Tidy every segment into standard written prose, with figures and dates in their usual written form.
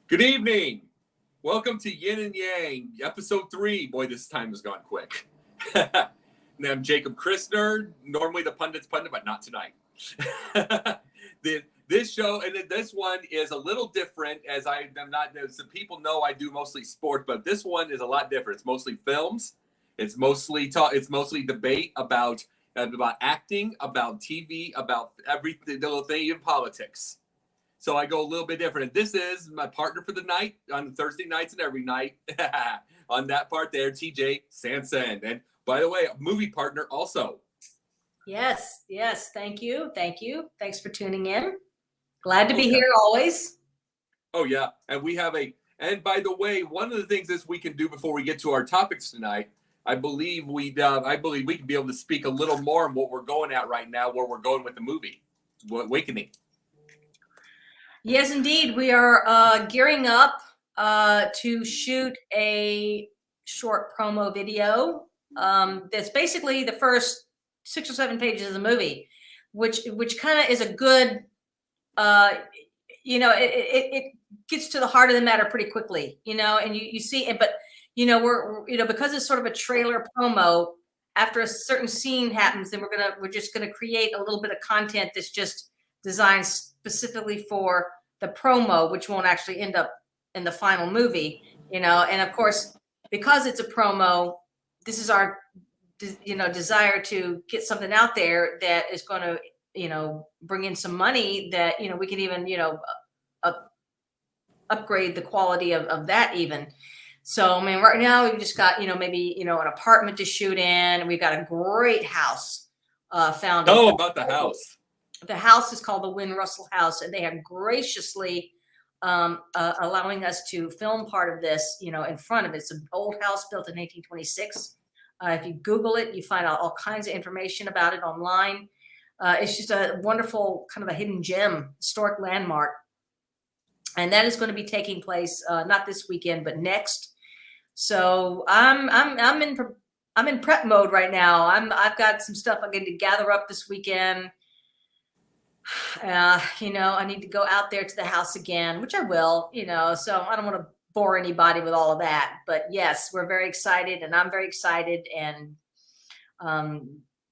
Good evening. Welcome to Yin and Yang, episode 3. Boy, this time has gone quick. And I'm Jacob Christner, normally the pundit's pundit, but not tonight. This show, and this one is a little different, as I am not, as some people know I do mostly sports, but this one is a lot different. It's mostly films. It's mostly debate about acting, about TV, about every little thing in politics. So I go a little bit different. This is my partner for the night on Thursday nights and every night. On that part there, TJ Sanson. And by the way, a movie partner also. Yes. Thank you. Thanks for tuning in. Glad to be here always. Oh, yeah. And and by the way, one of the things this we can do before we get to our topics tonight, I believe we can be able to speak a little more on what we're going at right now, where we're going with the movie, Awakening. Yes, indeed. We are gearing up to shoot a short promo video. That's basically the first 6 or 7 pages of the movie, which kind of is a good, it gets to the heart of the matter pretty quickly, and you see it, but we're because it's sort of a trailer promo. After a certain scene happens, then we're just gonna create a little bit of content that's just designed specifically for the promo, which won't actually end up in the final movie, and of course, because it's a promo, this is our desire to get something out there that is going to bring in some money that we can even upgrade the quality of that even. So I mean, right now we've just got maybe an apartment to shoot in. We've got a great house found. Tell them about the house. The house is called the Wynn Russell House, and they have graciously allowing us to film part of this, in front of it. It's an old house built in 1826. If you Google it, you find out all kinds of information about it online. It's just a wonderful kind of a hidden gem, historic landmark, and that is going to be taking place not this weekend, but next. So I'm in prep mode right now. I've got some stuff I'm going to gather up this weekend. I need to go out there to the house again, which I will, so I don't want to bore anybody with all of that, but yes, we're very excited, and I'm very excited, and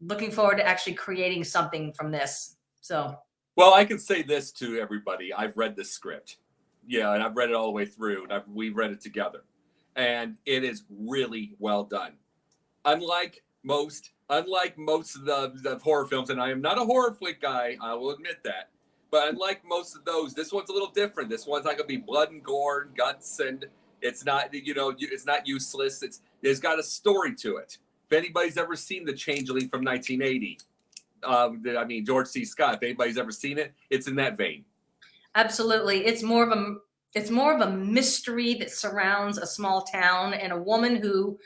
looking forward to actually creating something from this. So, well, I can say this to everybody. I've read this script. Yeah, and I've read it all the way through, and we've read it together, and it is really well done. Unlike most of the horror films, and I am not a horror flick guy, I will admit that, but unlike most of those, this one's a little different. This one's not going to be blood and gore and guts, and it's not, it's not useless. There's got a story to it. If anybody's ever seen The Changeling from 1980, George C. Scott, if anybody's ever seen it, it's in that vein. Absolutely. It's more of a mystery that surrounds a small town and a woman who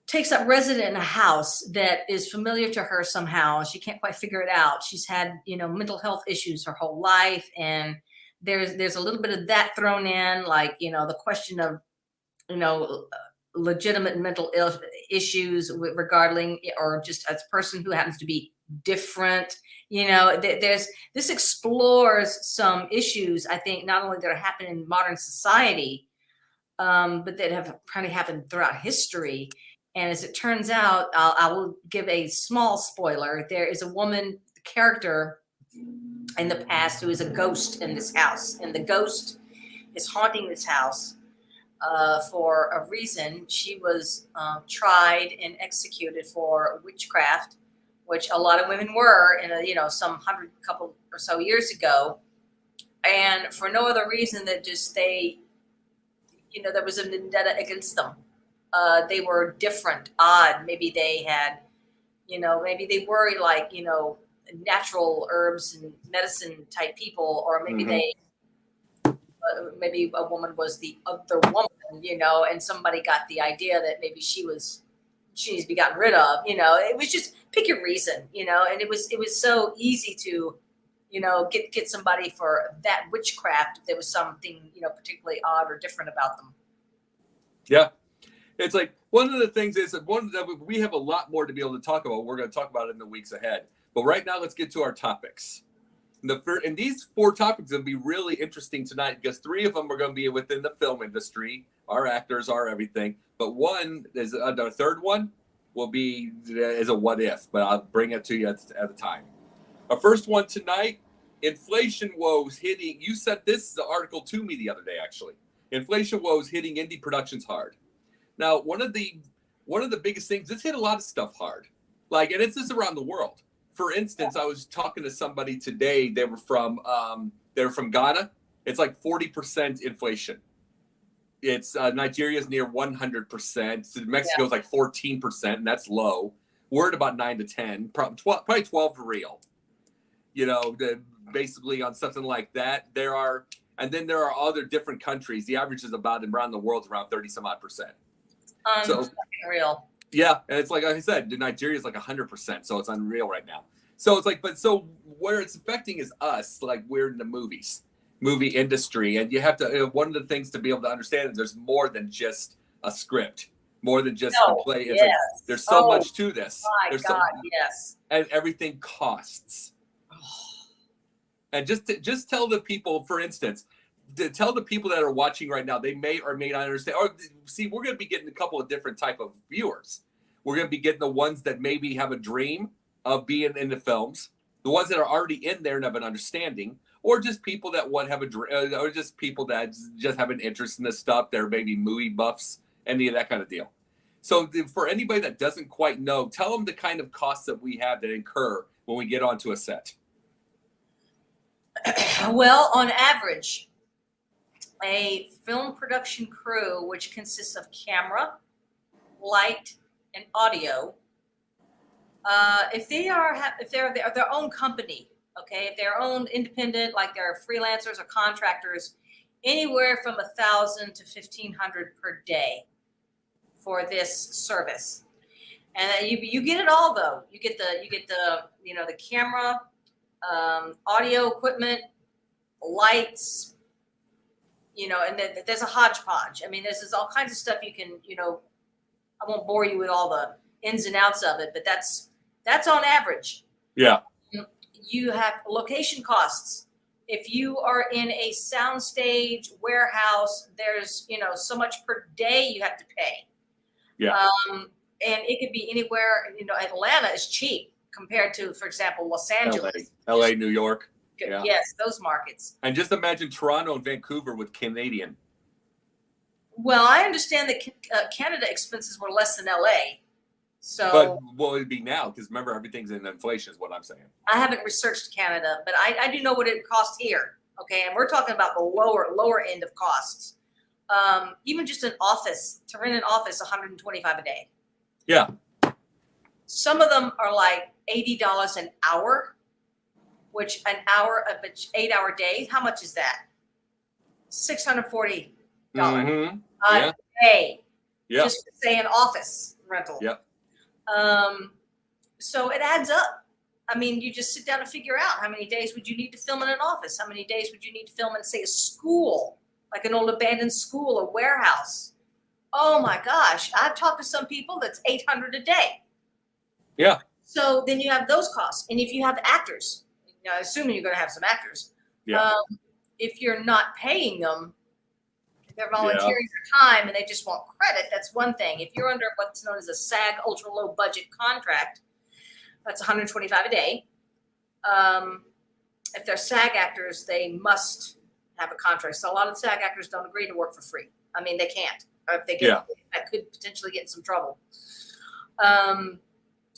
takes up residence in a house that is familiar to her somehow. She can't quite figure it out. She's had, mental health issues her whole life. And there's a little bit of that thrown in, like, the question of, legitimate mental issues regarding, or just as a person who happens to be different. This explores some issues, I think, not only that are happening in modern society, but that have kind of happened throughout history. And as it turns out, I will give a small spoiler. There is a woman character in the past who is a ghost in this house. And the ghost is haunting this house for a reason. She was tried and executed for witchcraft, which a lot of women were in some couple or so years ago. And for no other reason than just there was a vendetta against them. They were different, odd. Maybe they had, maybe they were like, natural herbs and medicine type people, or maybe maybe a woman was the other woman, and somebody got the idea that maybe she needs to be gotten rid of. It was just pick your reason, and it was so easy to, get somebody for that witchcraft if there was something, particularly odd or different about them. Yeah. It's like one of the things is that we have a lot more to be able to talk about. We're going to talk about it in the weeks ahead. But right now, let's get to our topics. And these 4 topics will be really interesting tonight because 3 of them are going to be within the film industry, our actors, our everything. But one is the third one will be is a what if, but I'll bring it to you at the time. Our first one tonight: inflation woes hitting. You said this article to me the other day, actually. Inflation woes hitting indie productions hard. Now, one of the biggest things, this hit a lot of stuff hard, like, and it's just around the world. For instance, I was talking to somebody today. They were from Ghana. It's like 40% inflation. It's Nigeria's near 100%. Mexico's like 14%, and that's low. We're at about 9 to 10, probably 12 for real. You know, basically on something like that. And then there are other different countries. The average is about around the world around 30 some odd percent. So Real. Yeah, and it's like I said, Nigeria is like 100%, so it's unreal right now. So it's like, but so where it's affecting is us, like we're in the movie industry, and you have to. One of the things to be able to understand is there's more than just a script, more than just the play. It's like there's so much to this. My God, yes. And everything costs. And just tell the people, for instance, to tell the people that are watching right now, they may or may not understand. Or see, we're going to be getting a couple of different type of viewers. We're going to be getting the ones that maybe have a dream of being in the films, the ones that are already in there and have an understanding, or just people that have a dream, or just people that just have an interest in this stuff. They're maybe movie buffs, any of that kind of deal. So for anybody that doesn't quite know, tell them the kind of costs that we have that incur when we get onto a set. Well, on average, a film production crew, which consists of camera, light, and audio, if they're their own company, okay, if they're own independent, like they're freelancers or contractors, anywhere from $1,000 to $1,500 per day for this service. And you get it all though. You get the the camera, audio equipment, lights, and then there's a hodgepodge. I mean, there's all kinds of stuff you can, I won't bore you with all the ins and outs of it, but that's on average. Yeah. You have location costs. If you are in a soundstage warehouse, there's, so much per day you have to pay. Yeah. And it could be anywhere, Atlanta is cheap compared to, for example, Los Angeles. LA, New York. Yeah. Yes, those markets. And just imagine Toronto and Vancouver with Canadian. Well, I understand that Canada expenses were less than LA. So, but what would it be now? Because remember, everything's in inflation is what I'm saying. I haven't researched Canada, but I do know what it costs here. Okay, and we're talking about the lower end of costs. Even just an office, to rent an office, $125 a day. Yeah. Some of them are like $80 an hour, which an hour of 8-hour day. How much is that? $640 a day. Yeah. Just to say an office rental. Yep. So it adds up. I mean, you just sit down and figure out how many days would you need to film in an office? How many days would you need to film in, say, a school, like an old abandoned school, a warehouse? Oh my gosh. I've talked to some people that's $800 a day. Yeah. So then you have those costs. And if you have actors, assuming you're going to have some actors, if you're not paying them, they're volunteering their time and they just want credit, that's one thing. If you're under what's known as a SAG ultra low budget contract, that's $125 a day. If they're SAG actors, they must have a contract. So a lot of SAG actors don't agree to work for free. I mean, they can't. Or if they get, that could potentially get in some trouble.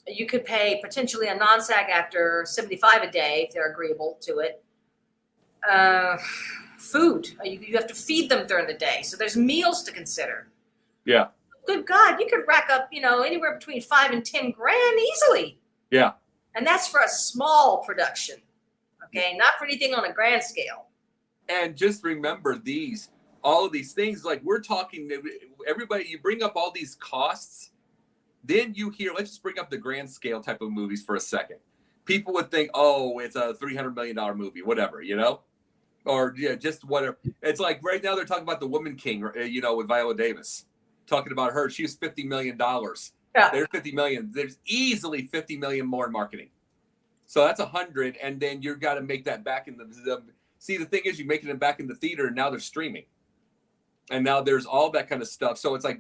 You could pay potentially a non-SAG actor $75 a day if they're agreeable to it. Food, you have to feed them during the day, so there's meals to consider. Yeah. Good God, you could rack up, anywhere between $5 and $10 grand easily. Yeah. And that's for a small production, okay, not for anything on a grand scale. And just remember all of these things, like we're talking, everybody, you bring up all these costs, then you hear, let's just bring up the grand scale type of movies for a second. People would think, oh, it's a $300 million movie, whatever, or just whatever. It's like right now they're talking about The Woman King, with Viola Davis, talking about her. She was $50 million. Yeah. There's $50 million. There's easily $50 million more in marketing. So that's 100, and then you've got to make that back in the. See, the thing is, you're making it back in the theater, and now they're streaming, and now there's all that kind of stuff. So it's like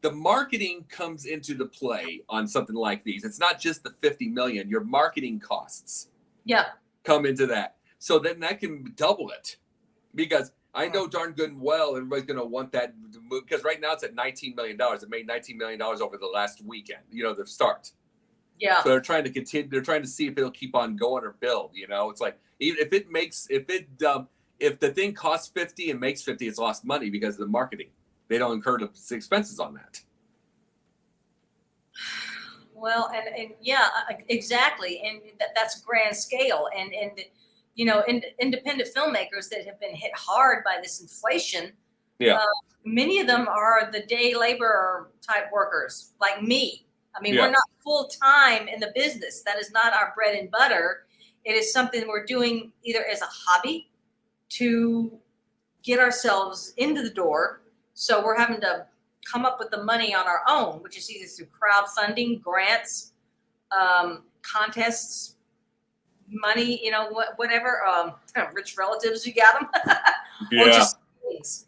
the marketing comes into the play on something like these. It's not just the 50 million. Your marketing costs Yeah. come into that. So then that can double it, because I know darn good and well everybody's going to want that because right now it's at $19 million. It made $19 million over the last weekend. The start. Yeah. So they're trying to continue. They're trying to see if it'll keep on going or build. It's like even if the thing costs 50 and makes 50, it's lost money because of the marketing. They don't incur the expenses on that. Well, and yeah, exactly, and that's grand scale, and independent filmmakers that have been hit hard by this inflation. Yeah. Many of them are the day labor type workers like me. I mean, Yeah. we're not full time in the business. That is not our bread and butter. It is something we're doing either as a hobby to get ourselves into the door. So we're having to come up with the money on our own, which is either through crowdfunding, grants, contests, money, whatever, rich relatives, you got them. Or Yeah. just things.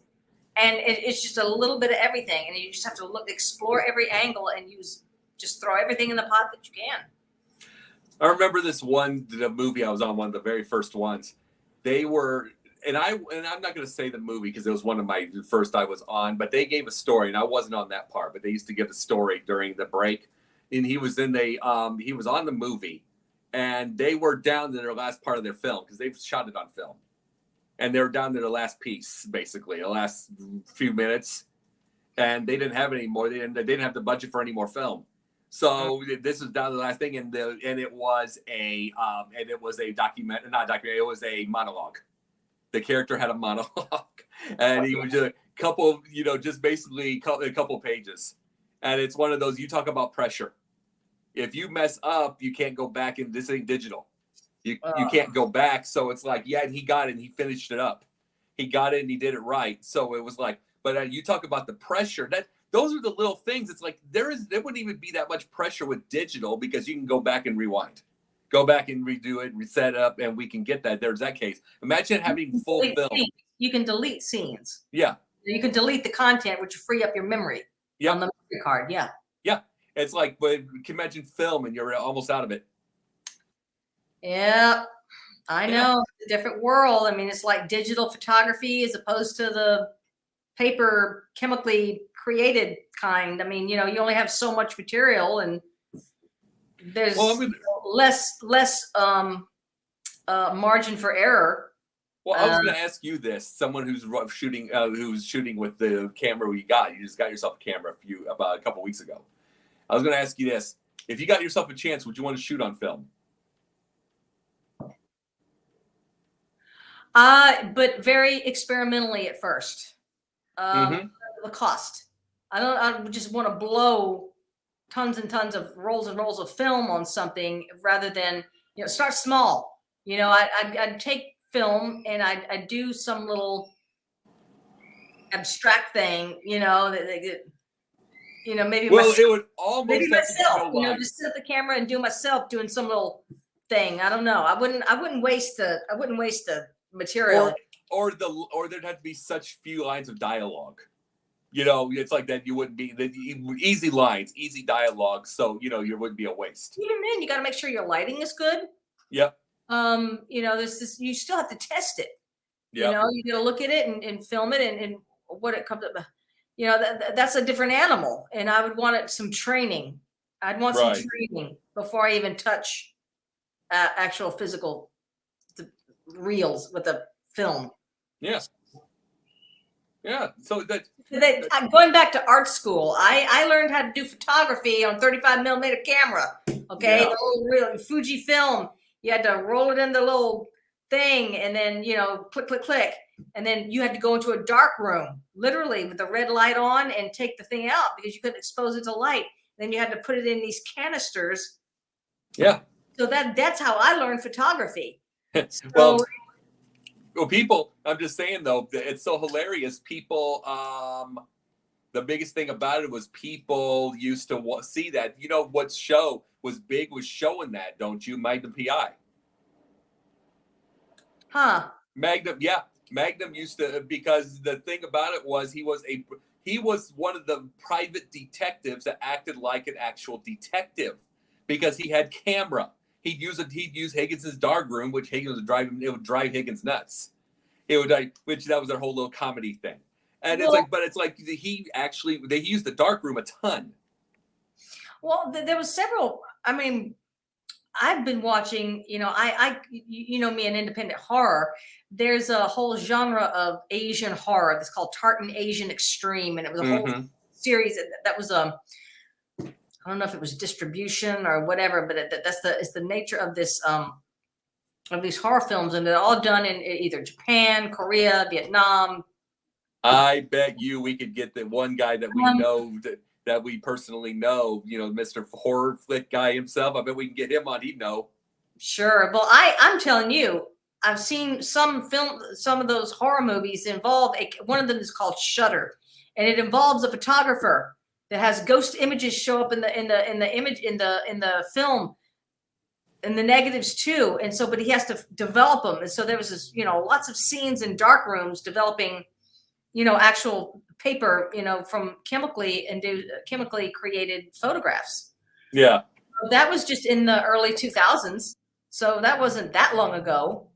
And it's just a little bit of everything. And you just have to explore every angle and just throw everything in the pot that you can. I remember the movie I was on, one of the very first ones. They were, and I'm not going to say the movie because it was one of my first I was on, but they gave a story, and I wasn't on that part, but they used to give a story during the break, and he was on the movie, and they were down to their last part of their film because they've shot it on film, and they were down to the last piece, basically, the last few minutes, and they didn't have any more. They didn't have the budget for any more film. So this was down to the last thing, and it was a document, not documentary. It was a monologue. The character had a monologue, and he was a couple, just basically a couple pages. And it's one of those, you talk about pressure. If you mess up, you can't go back, and this ain't digital. You can't go back. So it's like, yeah, and he got it, and he finished it up. He got it, and he did it right. So it was like, but you talk about the pressure. Those are the little things. It's like there wouldn't even be that much pressure with digital because you can go back and rewind. Go back and redo it, reset it up, and we can get that. There's that case. Imagine having full film. You can delete scenes. Yeah. You can delete the content, which will free up your memory on the memory card. Yeah. Yeah. It's like, but you can imagine film and you're almost out of it. Yeah. I know. It's a different world. I mean, it's like digital photography as opposed to the paper chemically created kind. I mean, you only have so much material, and there's less margin for error. Well, I was going to ask you this: someone who's shooting with the camera you just got yourself a camera about a couple weeks ago. I was going to ask you this: if you got yourself a chance, would you want to shoot on film? But very experimentally at first. The cost. I just want to blow tons and tons of rolls and rolls of film on something rather than, start small. I'd take film and I'd do some little abstract thing, maybe it would almost maybe myself, just sit at the camera and do myself doing some little thing. I don't know. I wouldn't waste the material. Or there'd have to be such few lines of dialogue. It's like that. You wouldn't be easy lines, easy dialogue. So you wouldn't be a waste. Even then, you got to make sure your lighting is good. Yep. There's this. You still have to test it. Yep. You got to look at it and film it and what it comes up. That's a different animal, and I would want some training. I'd want some training before I even touch actual physical reels with the film. Yes. Yeah. So going back to art school, I learned how to do photography on 35 millimeter camera. Okay. Yeah. The little real Fuji film. You had to roll it in the little thing and then, click, click, click. And then you had to go into a dark room, literally with the red light on and take the thing out because you couldn't expose it to light. Then you had to put it in these canisters. Yeah. So that's how I learned photography. Well, people, I'm just saying though, it's so hilarious. People, the biggest thing about it was people used to see that, was big was showing that, don't you? Magnum PI. Huh. Magnum, yeah. Magnum used to, because the thing about it was he was one of the private detectives that acted like an actual detective because he had camera. He'd use Higgins's darkroom, which Higgins would drive Higgins nuts. It would like, which that was their whole little comedy thing. And it's Well, like, but it's like they used the darkroom a ton. well, there was several. I mean, I've been watching, you know me, an independent horror. There's a whole genre of Asian horror that's called Tartan Asian Extreme, and it was a whole Mm-hmm. series that was I don't know if it was distribution or whatever, but it's the nature of this of these horror films, and they're all done in either Japan, Korea, Vietnam. I bet you we could get the one guy that we Um, know that we personally know, Mr. Horror Flick guy himself. I bet we can get him on. He'd know. Sure. Well, I'm telling you, I've seen some of those horror movies involve one of them is called Shutter, and it involves a photographer that has ghost images show up in the film, and the negatives too. And so, but he has to develop them. And so there was this, lots of scenes in dark rooms developing, actual paper, from chemically created photographs. Yeah. So that was just in the early 2000s. So that wasn't that long ago.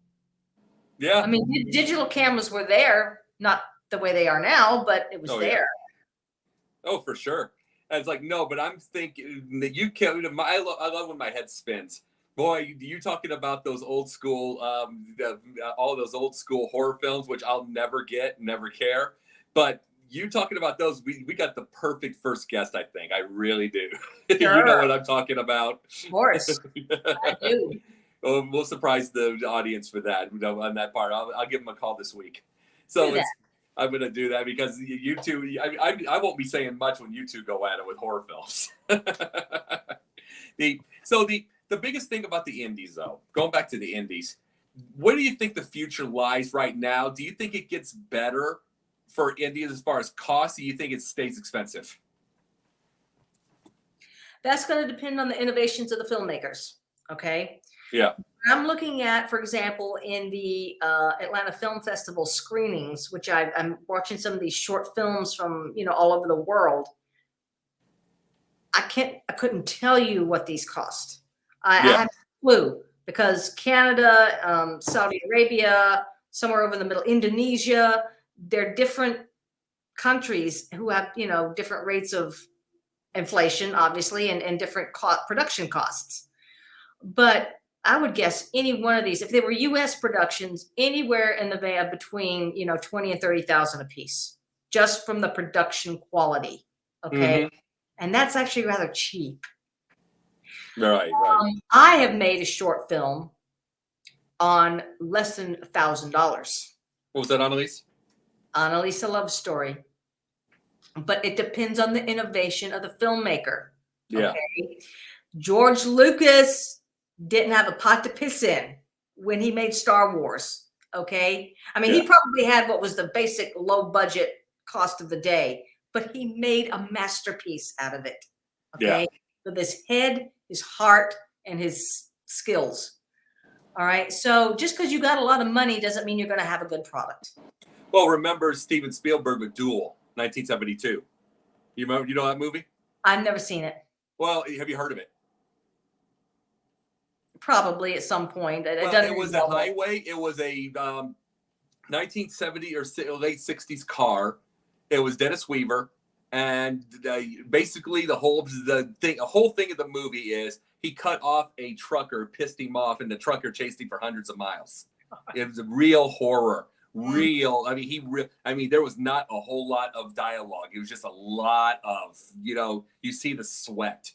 Yeah. I mean, digital cameras were there, not the way they are now, but it was Oh, there. Yeah. Oh, for sure. And it's like, no, but I'm thinking that you can't. I love when my head spins. Boy, you talking about those old school, all those old school horror films, which I'll never get, never care. But you talking about those, we got the perfect first guest, I think. I really do. Sure. You know what I'm talking about. Of course. I do. Well, we'll surprise the audience for that on that part. I'll give them a call this week. So I'm going to do that because you two, I won't be saying much when you two go at it with horror films. The biggest thing about the indies, though, going back to the indies, where do you think the future lies right now? Do you think it gets better for indies as far as cost? Do you think it stays expensive? That's going to depend on the innovations of the filmmakers. Okay. Yeah. I'm looking at, for example, in the Atlanta Film Festival screenings, which I'm watching some of these short films from, all over the world. I couldn't tell you what these cost. I have no clue because Canada, Saudi Arabia, somewhere over in the middle, Indonesia, they're different countries who have, different rates of inflation, obviously, and different production costs. But I would guess any one of these, if they were U.S. productions, anywhere in the band between 20 and 30,000 a piece, just from the production quality. Okay, and that's actually rather cheap. Right. I have made a short film on less than $1,000. What was that, Annalise? Annalise, a love story. But it depends on the innovation of the filmmaker. Yeah. Okay? George Lucas didn't have a pot to piss in when he made Star Wars. Okay. I mean, he probably had what was the basic low budget cost of the day, but he made a masterpiece out of it. Okay. Yeah. With his head, his heart, and his skills. All right. So just because you got a lot of money doesn't mean you're going to have a good product. Well, remember Steven Spielberg with Duel, 1972. You know that movie? I've never seen it. Well, have you heard of it? Probably at some point. It was a highway. It was a 1970 or late 60s car. It was Dennis Weaver, and basically the whole thing of the movie is he cut off a trucker, pissed him off, and the trucker chased him for hundreds of miles. It was a real horror. Real. I mean, there was not a whole lot of dialogue. It was just a lot of, you see the sweat.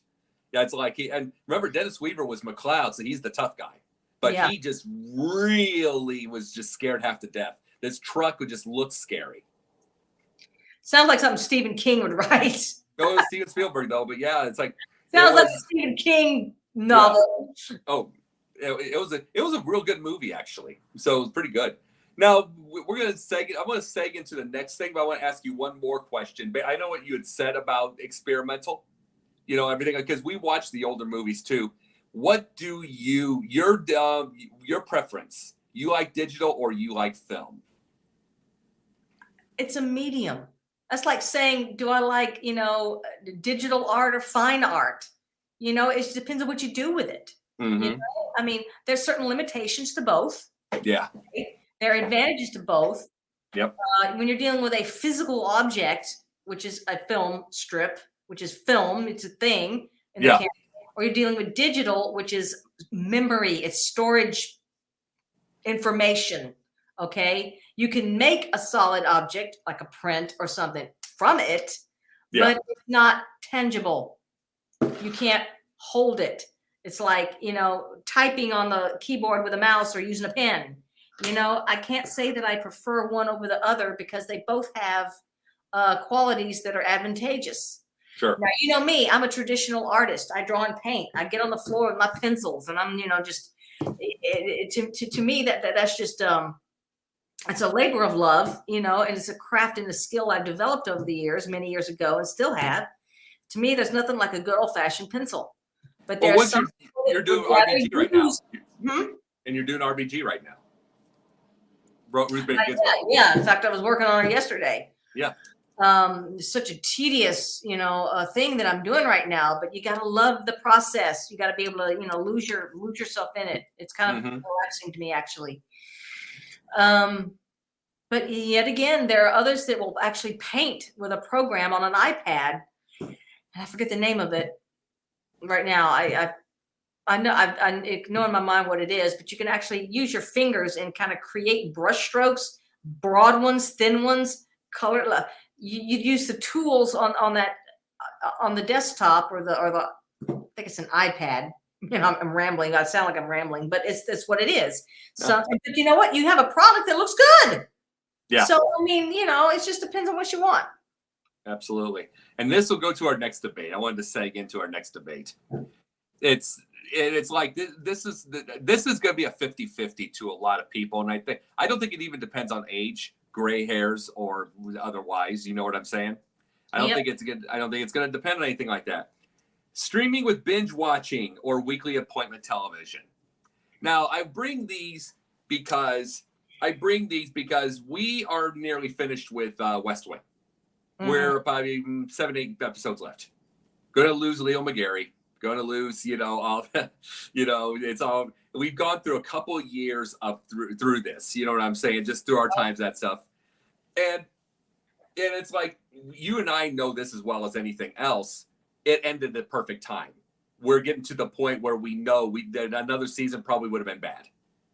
Yeah, it's like and remember Dennis Weaver was McCloud, so he's the tough guy. But he just really was just scared half to death. This truck would just look scary. Sounds like something Stephen King would write. No, it was Steven Spielberg though, but yeah, it's like sounds like a Stephen King novel. Yeah. Oh, it was a real good movie actually. So it was pretty good. Now we're gonna I'm gonna seg into the next thing, but I want to ask you one more question. But I know what you had said about experimental. You know, everything, because we watch the older movies too. What do your preference? You like digital or you like film? It's a medium. That's like saying, do I like, digital art or fine art? It just depends on what you do with it. Mm-hmm. I mean, there's certain limitations to both. Yeah. Right? There are advantages to both. Yep. When you're dealing with a physical object, which is a film strip, which is film, it's a thing, and Yeah. or you're dealing with digital, which is memory, it's storage information. Okay, you can make a solid object like a print or something from it, Yeah. but it's not tangible. You can't hold it. It's like, typing on the keyboard with a mouse or using a pen. I can't say that I prefer one over the other because they both have qualities that are advantageous. Sure. Now, you know me, I'm a traditional artist. I draw and paint. I get on the floor with my pencils and I'm, just to me that's just it's a labor of love, and it's a craft and a skill I've developed over the years, many years ago, and still have. To me, there's nothing like a good old-fashioned pencil. But Well, there's you're doing RBG right now, Hmm? and you're doing RBG right now. Ruth Bader Ginsburg. Yeah. In fact, I was working on it yesterday. Yeah. It's such a tedious, thing that I'm doing right now. But you got to love the process. You got to be able to, lose yourself in it. It's kind of relaxing to me, actually. But yet again, there are others that will actually paint with a program on an iPad. I forget the name of it right now. I know I know in my mind what it is, but you can actually use your fingers and kind of create brush strokes, broad ones, thin ones, color. You use the tools on that on the desktop or the I think it's an iPad. I'm rambling. I sound like I'm rambling, but it's what it is. So, but you know what? You have a product that looks good. Yeah. So I mean, it just depends on what you want. Absolutely. And this will go to our next debate. I wanted to seg into our next debate. It's like this is going to be a 50-50 to a lot of people, and I don't think it even depends on age, gray hairs, or otherwise. You know what I'm saying? I don't think it's going to depend on anything like that. Streaming with binge watching or weekly appointment television. Now, I bring these because we are nearly finished with West Wing. Mm-hmm. We're probably 7-8 episodes left. Going to lose Leo McGarry. Going to lose, all, it's all. We've gone through a couple of years of through this. You know what I'm saying? Just through our times, that stuff, and it's like you and I know this as well as anything else. It ended the perfect time. We're getting to the point where we know that another season probably would have been bad.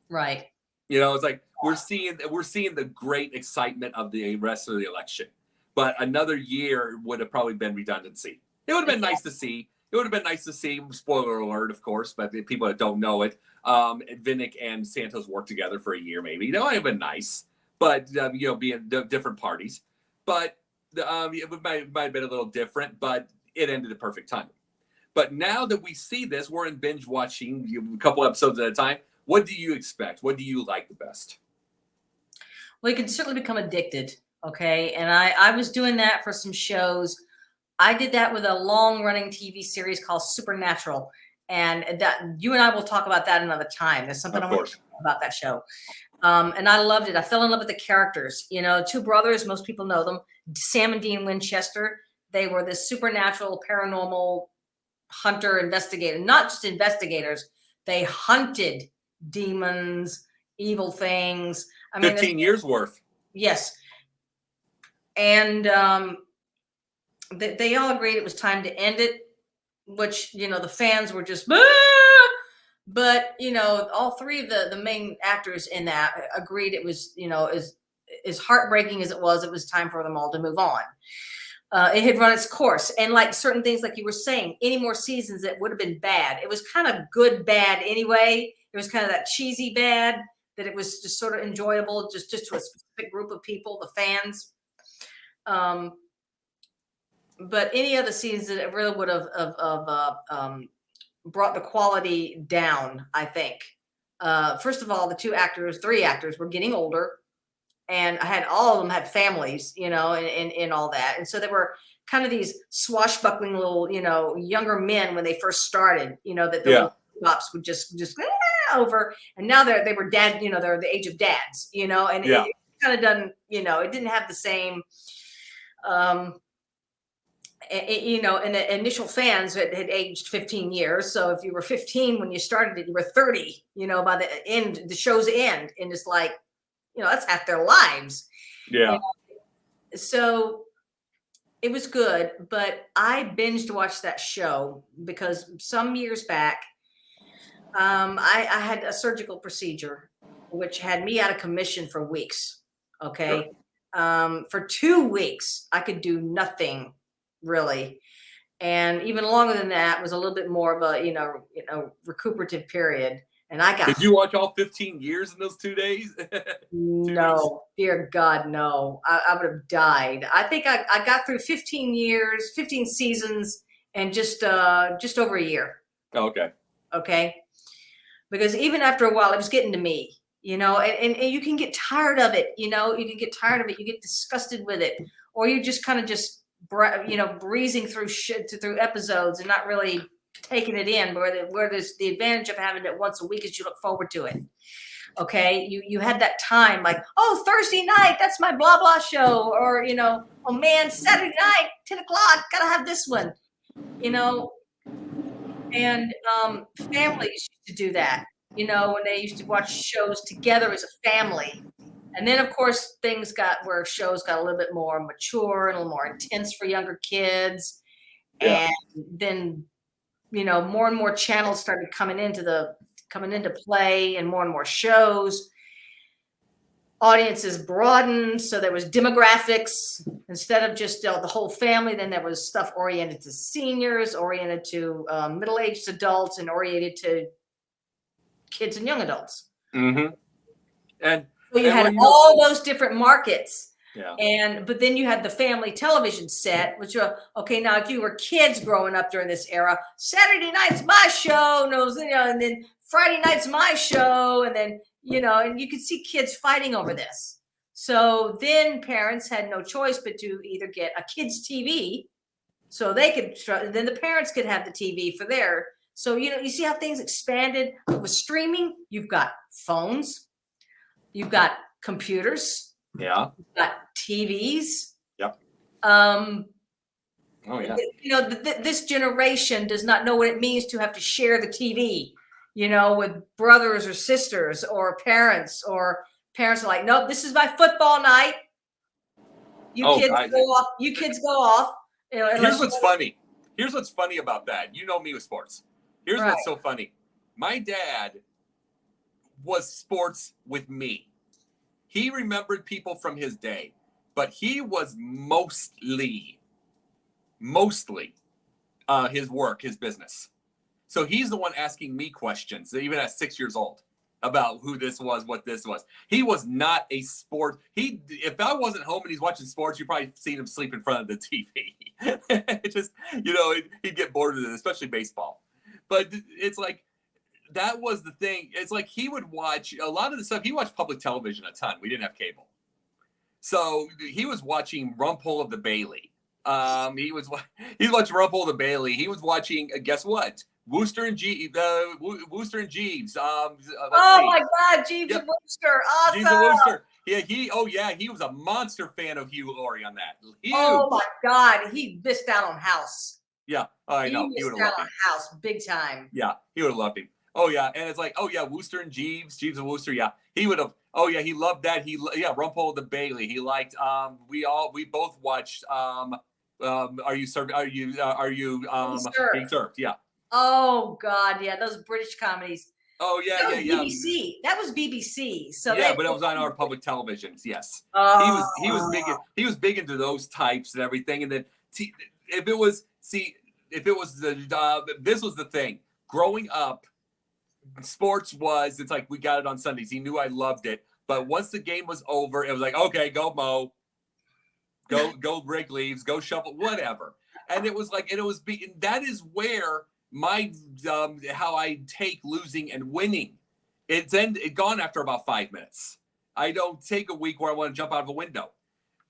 Right. It's like we're seeing the great excitement of the rest of the election, but another year would have probably been redundancy. It would have been nice to see. It would have been nice to see, spoiler alert, of course, but the people that don't know it, Vinnick and Santos worked together for a year, maybe. It would have been nice, but, being different parties. But it might have been a little different, but it ended the perfect time. But now that we see this, we're in binge watching a couple episodes at a time. What do you expect? What do you like the best? Well, you can certainly become addicted, okay? And I was doing that for some shows. I did that with a long-running TV series called Supernatural, and that you and I will talk about that another time. There's something I want to talk about that show, and I loved it. I fell in love with the characters. Two brothers, most people know them, Sam and Dean Winchester. They were this supernatural, paranormal hunter investigator, not just investigators. They hunted demons, evil things. 15 years worth. Yes, and they all agreed it was time to end it, which, the fans were just, ah! But, all three of the main actors in that agreed it was, as heartbreaking as it was time for them all to move on. It had run its course. And like certain things, like you were saying, any more seasons, it would have been bad. It was kind of good, bad anyway. It was kind of that cheesy bad that it was just sort of enjoyable, just to a specific group of people, the fans. But any other season, it really would have brought the quality down, I think. First of all, the three actors were getting older, and all of them had families, and all that. And so kind of these swashbuckling little, younger men when they first started, that the Yeah. little pops would just over, and now they were dad, they're the age of dads, and Yeah. it kind of done, it didn't have the same, um, and the initial fans had aged 15 years. So if you were 15 when you started it, you were 30, by the end, the show's end. And it's like, that's half their lives. Yeah. So it was good, but I binged watched that show because some years back, I had a surgical procedure, which had me out of commission for weeks. Okay. For 2 weeks, I could do nothing really. And even longer than that was a little bit more of a, recuperative period. And I got Did you watch all 15 years in those 2 days? 2 weeks? no, dear God, no. I would have died. I think I got through 15 years, 15 seasons, and just over a year. Okay. Okay. Because even after a while, it was getting to me, and you can get tired of it, you can get tired of it. You get disgusted with it, or you just kind of breezing through through episodes and not really taking it in, where there's the advantage of having it once a week is you look forward to it. Okay. You had that time like, oh, Thursday night, that's my blah, blah show. Or, oh man, Saturday night, 10 o'clock, gotta have this one, and families used to do that, when they used to watch shows together as a family. And then, of course, shows got a little bit more mature and a little more intense for younger kids. Yeah. And then, more and more channels started coming into play, and more shows. Audiences broadened, so there was demographics instead of just the whole family. Then there was stuff oriented to seniors, oriented to middle-aged adults, and oriented to kids and young adults. Mm-hmm. And so you and had when all those different markets. Yeah. But then you had the family television set, which okay, now if you were kids growing up during this era, Saturday night's my show, and then Friday night's my show, and then and you could see kids fighting over this. So then parents had no choice but to either get a kids TV, so they could, then the parents could have the TV for their. So you see how things expanded with streaming. You've got phones, you've got computers. Yeah. You've got TVs. Yep. Oh yeah. This generation does not know what it means to have to share the TV, with brothers or sisters or parents are like, nope, this is my football night. You kids go off. Here's what's funny. Here's what's funny about that. You know me with sports. Here's Right. what's so funny. My dad was sports with me. He remembered people from his day, but he was mostly his work, his business. So he's the one asking me questions, even at 6 years old, about who this was, what this was. He was not a sport. If I wasn't home and he's watching sports, you probably seen him sleep in front of the TV. Just, he'd get bored of it, especially baseball. But it's like, that was the thing. It's like he would watch a lot of the stuff. He watched public television a ton. We didn't have cable. So he was watching Rumpole of the Bailey. He was watching Rumpole of the Bailey. He was watching, guess what? Wooster and Jeeves. Oh my God, Jeeves and Wooster. Awesome. Jeeves and Wooster. Yeah, he was a monster fan of Hugh Laurie on that. Huge. Oh my God, he missed out on House. Yeah, I know. He missed out on House big time. Yeah, he would have loved him. Oh yeah, and it's like, oh yeah, Wooster and Jeeves and Wooster. Yeah, he would have. Oh yeah, he loved that. Rumpole of the Bailey. He liked. We both watched. Are you served? Are you being served? Yeah. Oh God, yeah, those British comedies. Oh yeah, BBC. That was BBC. So yeah, but it was on our public televisions. Yes. Oh. He was big. He was big into those types and everything. And then if it was this was the thing. Growing up, sports it's like we got it on Sundays. He knew I loved it, but once the game was over, it was like, okay, go mow, go rake leaves, go shovel, whatever. And it was like, that is where my how I take losing and winning. It's gone after about 5 minutes. I don't take a week where I want to jump out of a window.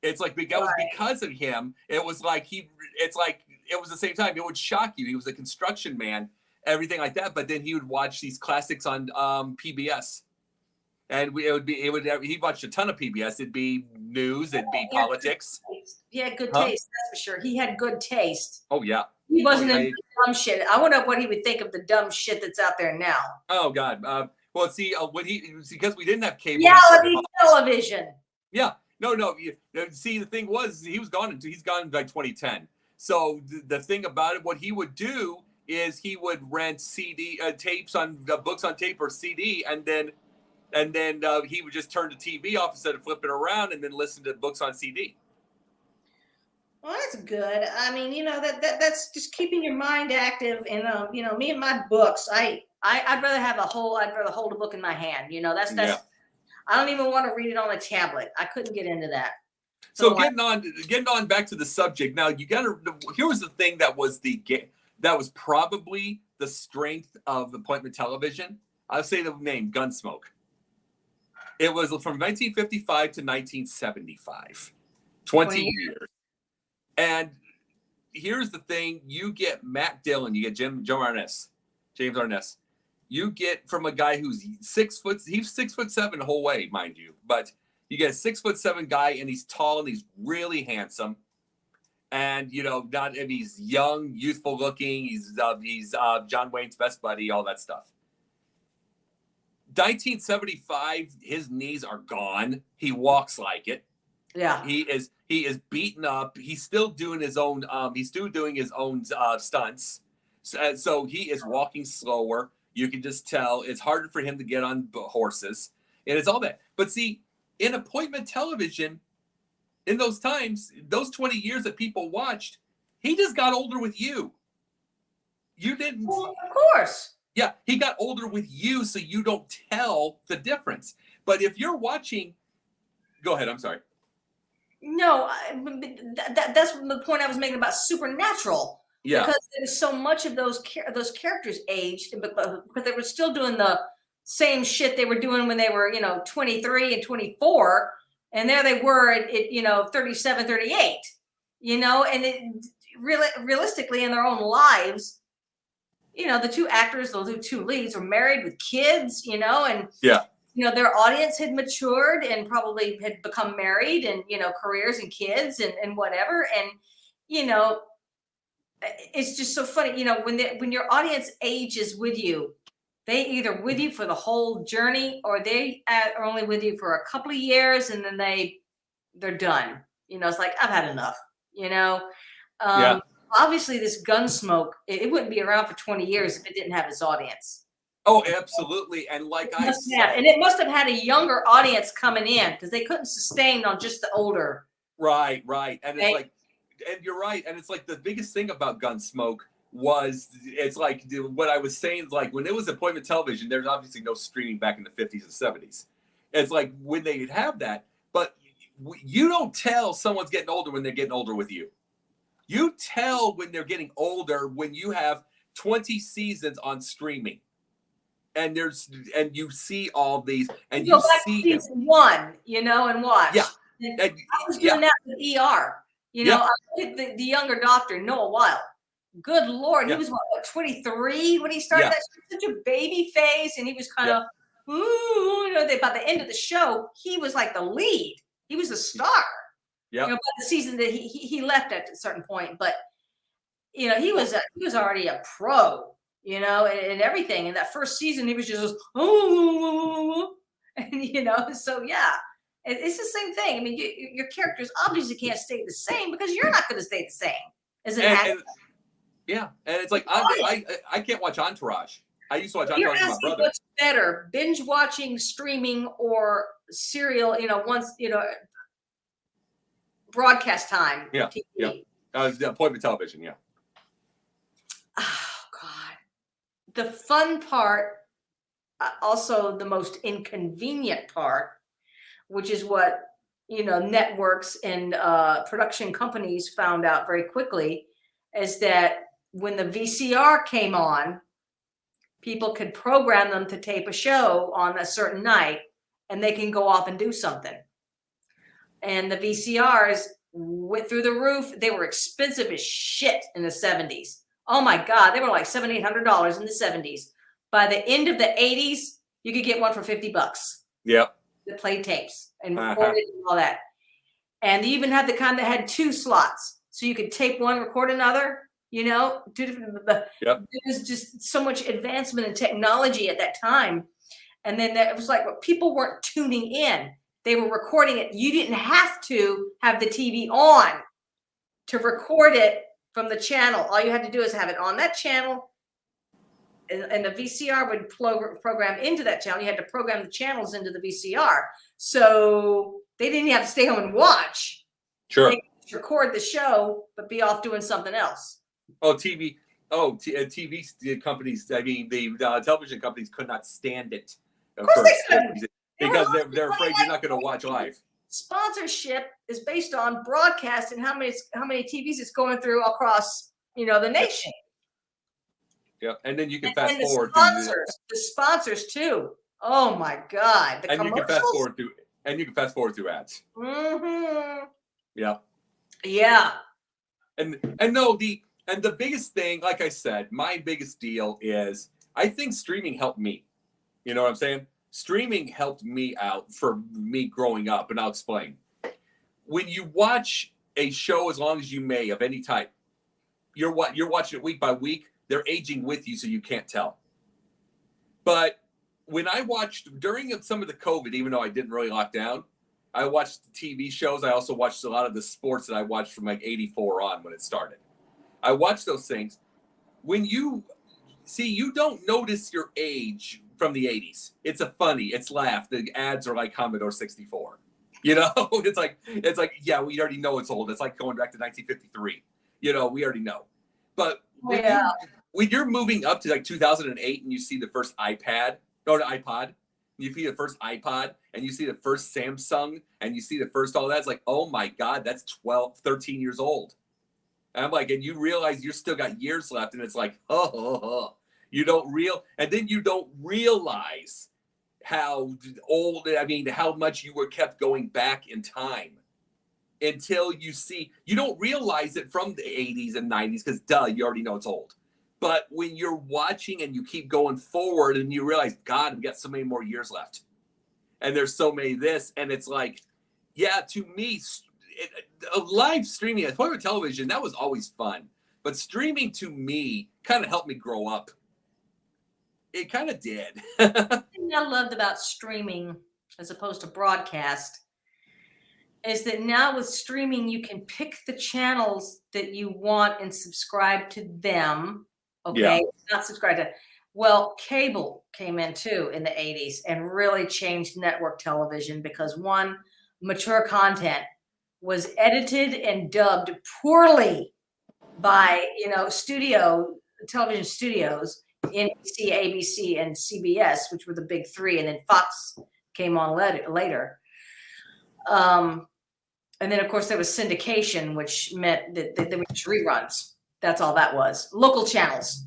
It's like because of him. It was like it's like it was the same time. It would shock you. He was a construction man, everything like that. But then he would watch these classics on PBS, and he'd watch a ton of PBS. It'd be news. It'd be politics. He had good taste, that's for sure. He had good taste. Oh yeah. He wasn't into dumb shit. I wonder what he would think of the dumb shit that's out there now. Oh God. Well, see, because we didn't have cable. Reality television. Yeah. No. See, the thing was, he's gone by 2010. So the thing about it, what he would do is he would rent CD tapes on books on tape or CD, and then he would just turn the TV off instead of flipping around, and then listen to books on CD. Well, that's good. I mean, that's just keeping your mind active. And me and my books, I'd rather hold a book in my hand. That's. Yeah. I don't even want to read it on a tablet. I couldn't get into that. So getting on back to the subject. Now here was the thing that was probably the strength of appointment television. I'll say the name Gunsmoke. It was from 1955 to 1975, 20 years. And here's the thing: you get Matt Dillon, you get James Arness. You get from a guy who's 6 foot. He's 6'7" the whole way, mind you. But you get a 6'7" guy, and he's tall and he's really handsome. And he's young, youthful looking. He's John Wayne's best buddy, all that stuff. 1975, his knees are gone. He walks like it. Yeah, he is beaten up. He's still doing his own. Stunts. So he is walking slower. You can just tell it's harder for him to get on horses, and it's all that. But see, in appointment television, in those times, those 20 years that people watched, he just got older with you. You didn't. Well, of course. Yeah, he got older with you, so you don't tell the difference. But if you're watching, go ahead. I'm sorry. No, that's the point I was making about Supernatural. Yeah, because there's so much of those characters aged, but they were still doing the same shit they were doing when they were 23 and 24, and there they were at 37, 38. And realistically in their own lives, the two actors, the two leads, were married with kids, and yeah. Their audience had matured and probably had become married and, careers and kids and whatever. And, it's just so funny, when your audience ages with you, they either with you for the whole journey or they are only with you for a couple of years and then they're done. It's like, I've had enough, yeah. Obviously this Gunsmoke, it wouldn't be around for 20 years if it didn't have its audience. Oh, absolutely. And it must have had a younger audience coming in because they couldn't sustain on just the older. Right. And it's like, and you're right. And it's like the biggest thing about Gunsmoke was it's like what I was saying, like when it was appointment television, there's obviously no streaming back in the 50s and 70s. It's like when they'd have that, but you don't tell someone's getting older when they're getting older with you. You tell when they're getting older when you have 20 seasons on streaming. And you see all these, and you see season 1, and watch. Yeah, I was doing that with ER. I looked at the younger doctor, Noah Weil. Good Lord, he was what 23 when he started that. Such a baby face, and he was kind of, by the end of the show, he was like the lead. He was the star. Yeah. By the season that he left at a certain point, but he was already a pro. And everything. In that first season, he was just, and so yeah, it's the same thing. I mean, your characters obviously can't stay the same because you're not going to stay the same as an actor. And it's like I can't watch Entourage. I used to watch Entourage with my brother. What's better, binge watching, streaming, or serial? Broadcast time. Yeah, TV. The appointment television. Yeah. The fun part, also the most inconvenient part, which is what networks and production companies found out very quickly, is that when the VCR came on, people could program them to tape a show on a certain night, and they can go off and do something. and the VCRs went through the roof. They were expensive as shit in the 70s. Oh my God, they were like $700-800 in the 70s. By the end of the 80s, you could get one for $50. Yep. That played tapes and Uh-huh. recorded and all that. And they even had the kind that had 2 slots, so you could tape one, record another. You know, 2 different. Yep. It was just so much advancement in technology at that time. And then it was like, well, people weren't tuning in; they were recording it. You didn't have to have the TV on to record it from the channel. All you had to do is have it on that channel, and the VCR would program into that channel. You had to program the channels into the VCR, so they didn't have to stay home and watch. Sure. They could record the show, but be off doing something else. Oh, TV. Oh, TV companies. I mean, the television companies could not stand it. Of course they couldn't. Because they're afraid you're not going to watch live. Sponsorship is based on broadcast and how many TVs it's going through across, you know, the nation. Yeah, and then you can fast forward. The sponsors too. Oh my God! And you can fast forward through ads. Mm-hmm. Yeah. Yeah. And the biggest thing, like I said, my biggest deal is I think streaming helped me. You know what I'm saying? Streaming helped me out for me growing up, and I'll explain. When you watch a show, as long as you may, of any type, you're watching it week by week. They're aging with you, so you can't tell. But when I watched during some of the COVID, even though I didn't really lock down, I watched TV shows. I also watched a lot of the sports that I watched from like '84 on when it started. I watched those things. When you see, you don't notice your age from the '80s. It's it's laugh. The ads are like Commodore 64. You know, it's like, yeah, we already know it's old. It's like going back to 1953. You know, we already know. But when you're moving up to like 2008 and you see the first iPod, you see the first iPod and you see the first Samsung and you see the first all that, it's like, oh my God, that's 12, 13 years old. And I'm like, and you realize you still got years left, and it's like, you don't realize how old, I mean, how much you were kept going back in time until you don't realize it from the 80s and 90s because you already know it's old. But when you're watching and you keep going forward and you realize, God, we got so many more years left. And there's so many this, and it's like, yeah, to me, live streaming, as part of television, that was always fun. But streaming to me kind of helped me grow up. It kind of did. The thing I loved about streaming as opposed to broadcast is that now with streaming, you can pick the channels that you want and subscribe to them. Okay. Yeah. Not subscribe to. Well, cable came in too in the 80s and really changed network television because one, mature content was edited and dubbed poorly by, television studios, NBC, ABC, and CBS, which were the big three, and then Fox came on later. And then, of course, there was syndication, which meant that there were just reruns. That's all that was. Local channels.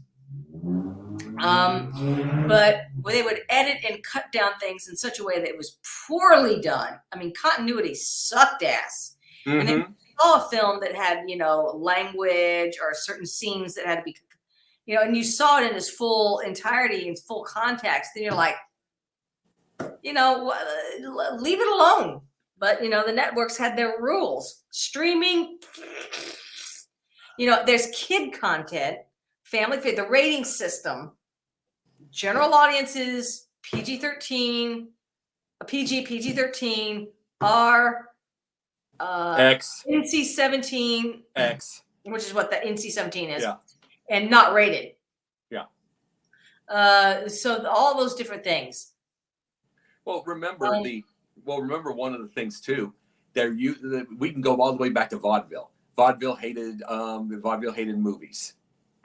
But they would edit and cut down things in such a way that it was poorly done. I mean, continuity sucked ass. Mm-hmm. And then you saw a film that had, language or certain scenes that had to be, and you saw it in its full entirety, in full context. Then you're like, leave it alone. But, the networks had their rules. Streaming, there's kid content, family, the rating system, general audiences, PG-13, PG-13, R, X, NC-17, X, which is what the NC-17 is, yeah, and not rated. Yeah. So all those different things. Well, remember one of the things too. We can go all the way back to vaudeville. Vaudeville hated movies.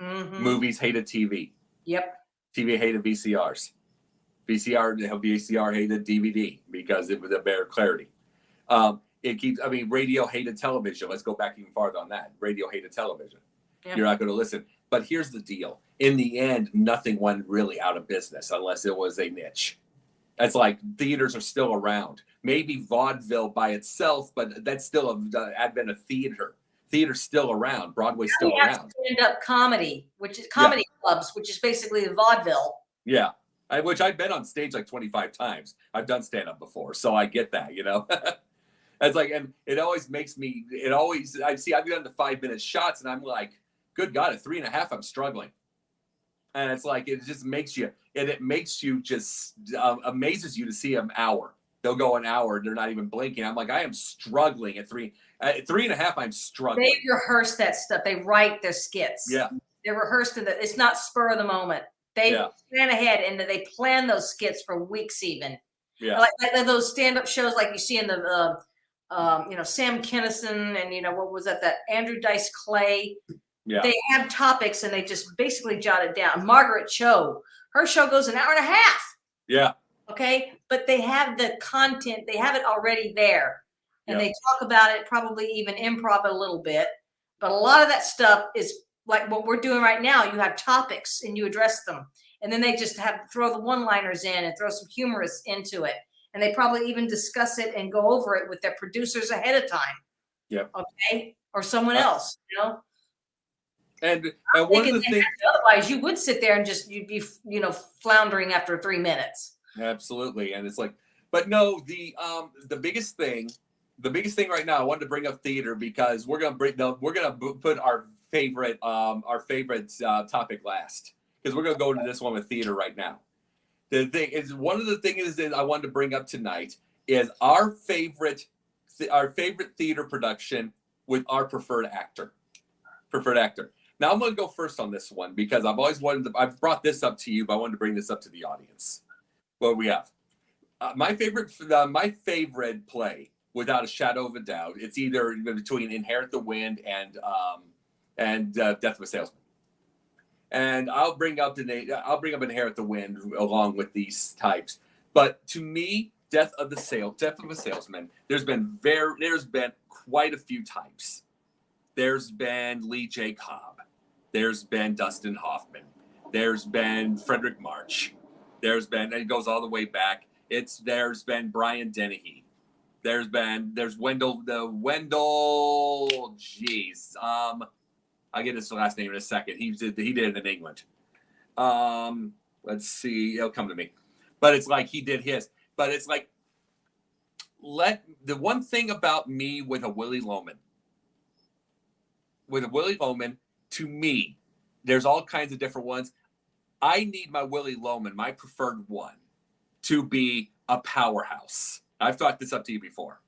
Mm-hmm. Movies hated TV. Yep. TV hated VCRs. VCR hated DVD because it was a better clarity. Radio hated television. Let's go back even farther on that. Radio hated television. Yep. You're not going to listen. But here's the deal. In the end, nothing went really out of business unless it was a niche. It's like theaters are still around. maybe vaudeville by itself, but that's still the advent of theater. Theater's still around. Broadway's We still have around. stand-up comedy, which is Yeah, comedy clubs, which is basically the vaudeville. yeah. Which I've been on stage like 25 times. I've done stand up before, so I get that, you know. It's like, and it always makes me. It always. I've done the 5 minute shots, and I'm like, good God, at 3.5, I'm struggling. And it's like it just makes you, and it makes you just amazes you to see an hour. They'll go an hour, and they're not even blinking. I'm like, I am struggling at 3.5. I'm struggling. They rehearse that stuff. They write their skits. Yeah. They're rehearsed in it's not spur of the moment. They plan ahead and they plan those skits for weeks even. Yeah. Like those stand-up shows like you see in the Sam Kinison and what was that Andrew Dice Clay. Yeah. They have topics and they just basically jot it down. Margaret Cho, her show goes an hour and a half. Yeah. Okay. But they have the content, they have it already there. And they talk about it, probably even improv a little bit. But a lot of that stuff is like what we're doing right now. You have topics and you address them. And then they just throw the one-liners in and throw some humorous into it. And they probably even discuss it and go over it with their producers ahead of time. Yeah. Okay. Or someone else, And one of the things, otherwise you would sit there and you'd be floundering after 3 minutes. Absolutely. And it's like, but no, the biggest thing right now, I wanted to bring up theater because we're gonna put our favorite topic last, because we're gonna go into this one with theater right now. The thing is, one of the things that I wanted to bring up tonight is our favorite theater production with our preferred actor. Now I'm going to go first on this one because I've brought this up to you, but I wanted to bring this up to the audience. What we have, my favorite play, without a shadow of a doubt, it's either between Inherit the Wind and Death of a Salesman. And I'll bring up Inherit the Wind along with these types. But to me, Death of a Salesman, there's been quite a few types. There's been Lee J. Cobb. There's been Dustin Hoffman. There's been Frederick March. It goes all the way back. There's been Brian Dennehy. There's Wendell. Geez, I'll get his last name in a second. He did it in England. Let's see, it'll come to me. But it's like he did his. But it's like, the one thing about me with a Willy Loman, to me, there's all kinds of different ones. I need my Willy Loman, my preferred one, to be a powerhouse. I've talked this up to you before.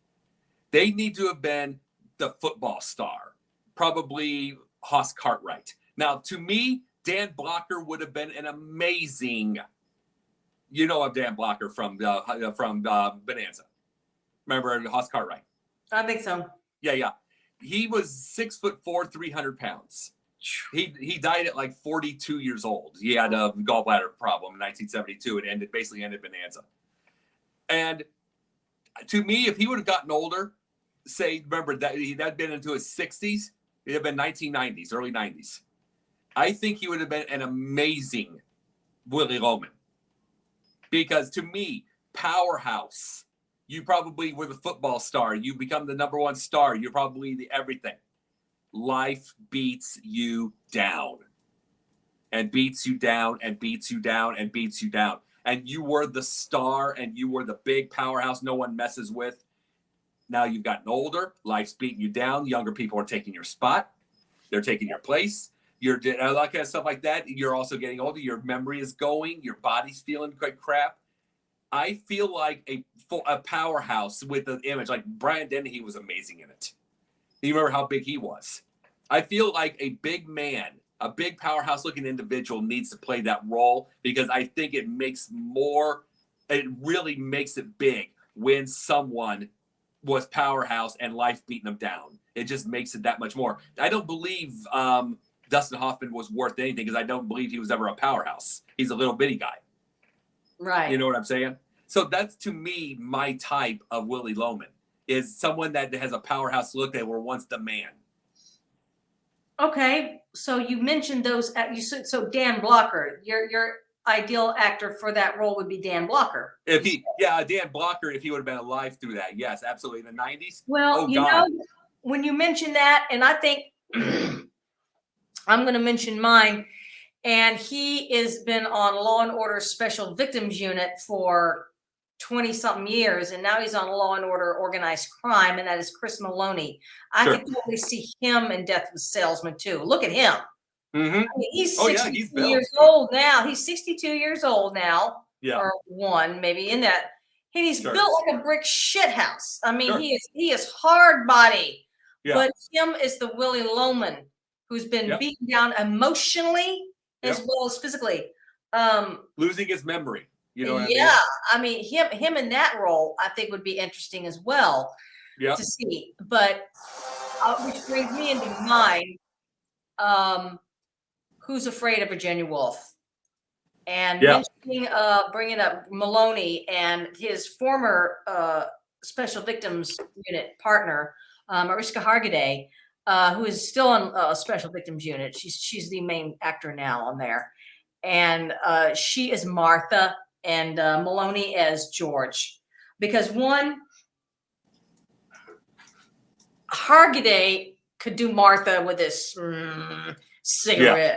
They need to have been the football star, probably Hoss Cartwright. Now, to me, Dan Blocker would have been an amazing. You know of Dan Blocker from Bonanza. Remember Hoss Cartwright? I think so. Yeah. He was 6'4", 300 pounds. He died at like 42 years old. He had a gallbladder problem in 1972. It basically ended Bonanza. And to me, if he would have gotten older, remember that he'd been into his 60s, it'd have been 1990s, early 90s. I think he would have been an amazing Willy Loman. Because to me, powerhouse, you probably were the football star. You become the number one star. You're probably the everything. Life beats you down. And beats you down and beats you down and beats you down. And you were the star and you were the big powerhouse no one messes with. Now you've gotten older. Life's beating you down. Younger people are taking your spot. They're taking your place. You're that kind of stuff like that. You're also getting older. Your memory is going. Your body's feeling quite crap. I feel like a powerhouse with an image. Like Brian Dennehy was amazing in it. You remember how big he was. I feel like a big man, a big powerhouse-looking individual needs to play that role because I think it really makes it big when someone was powerhouse and life beating them down. It just makes it that much more. I don't believe Dustin Hoffman was worth anything because I don't believe he was ever a powerhouse. He's a little bitty guy. Right. You know what I'm saying? So that's, to me, my type of Willy Loman is someone that has a powerhouse look that were once the man. Okay, so you mentioned those. So Dan Blocker, you're ideal actor for that role would be Dan Blocker. If he, yeah, Dan Blocker, if he would have been alive through that, yes, absolutely. In the 90s. Well, Oh you God. know, when you mention that, and I think I'm going to mention mine, and he has been on Law and Order Special Victims Unit for 20 something years, and now he's on Law and Order Organized Crime, and that is Chris Maloney. I Sure. could totally see him in Death of a Salesman too. Look at him. Mm-hmm. I mean, he's Oh, yeah, 62 he's built. years old now. He's 62 years old now, Yeah. or one maybe in that. And he's Sure. built like a brick shithouse. I mean, Sure. he is hard body. Yeah. But him is the Willie Loman who's been Yep. beaten down emotionally as Yep. well as physically. Losing his memory. You know what Yeah, I mean? him in that role, I think would be interesting as well Yeah. to see. But which brings me into mind, Who's Afraid of Virginia Woolf? And Yeah. mentioning, bringing up Maloney and his former Special Victims Unit partner, Mariska Hargitay, who is still on Special Victims Unit. She's the main actor now on there, and she is Martha, and Maloney as George. Because one, Hargitay could do Martha with this cigarette. Yeah.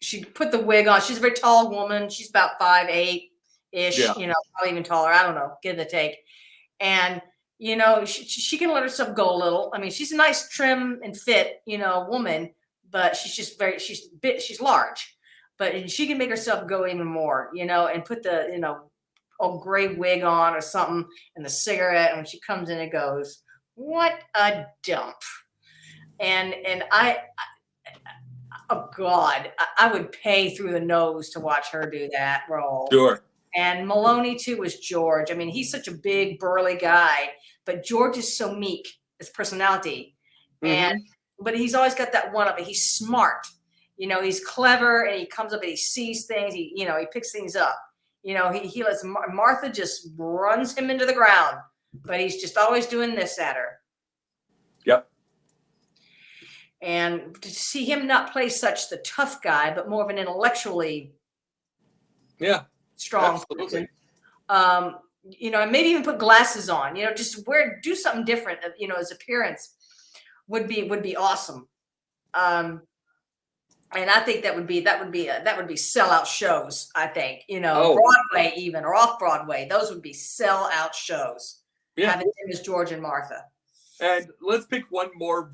She put the wig on. She's a very tall woman. She's about 5'8"-ish, Yeah. you know, probably even taller. I don't know, give it a take. And, you know, she can let herself go a little. I mean, she's a nice, trim and fit, you know, woman, but she's just she's large. But she can make herself go even more, you know, and put the, you know, a gray wig on or something and the cigarette. And when she comes in, it goes, what a dump. And oh God, I would pay through the nose to watch her do that role. Sure. And Maloney too was George. I mean, he's such a big burly guy, but George is so meek, his personality. And but he's always got that one up. He's smart. You know, he's clever, and he comes up and he sees things. He, you know, he picks things up. You know, he lets Martha just runs him into the ground, but he's just always doing this at her. Yep. And to see him not play such the tough guy, but more of an intellectually strong absolutely. person. You know, and maybe even put glasses on, you know, just do something different, you know, his appearance would be awesome. And I think that would be sellout shows, I think, you know, Broadway even, or off Broadway, those would be sellout shows. Yeah. Having him as George and Martha. And let's pick one more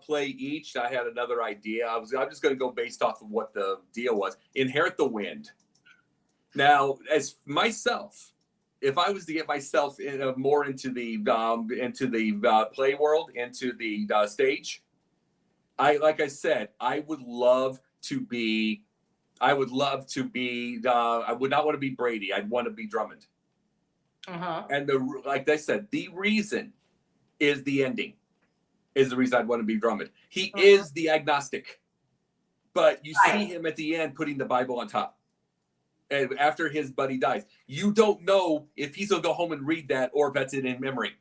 play each. I had another idea. I'm just going to go based off of what the deal was. Inherit the Wind. Now, as myself, if I was to get myself more into the play world, into the stage, I would love to be. I would not want to be Brady. I'd want to be Drummond. And like I said, the reason is the ending. Is the reason I'd want to be Drummond. He is the agnostic, but you see him at the end putting the Bible on top. And after his buddy dies, you don't know if he's gonna go home and read that or if that's it in memory.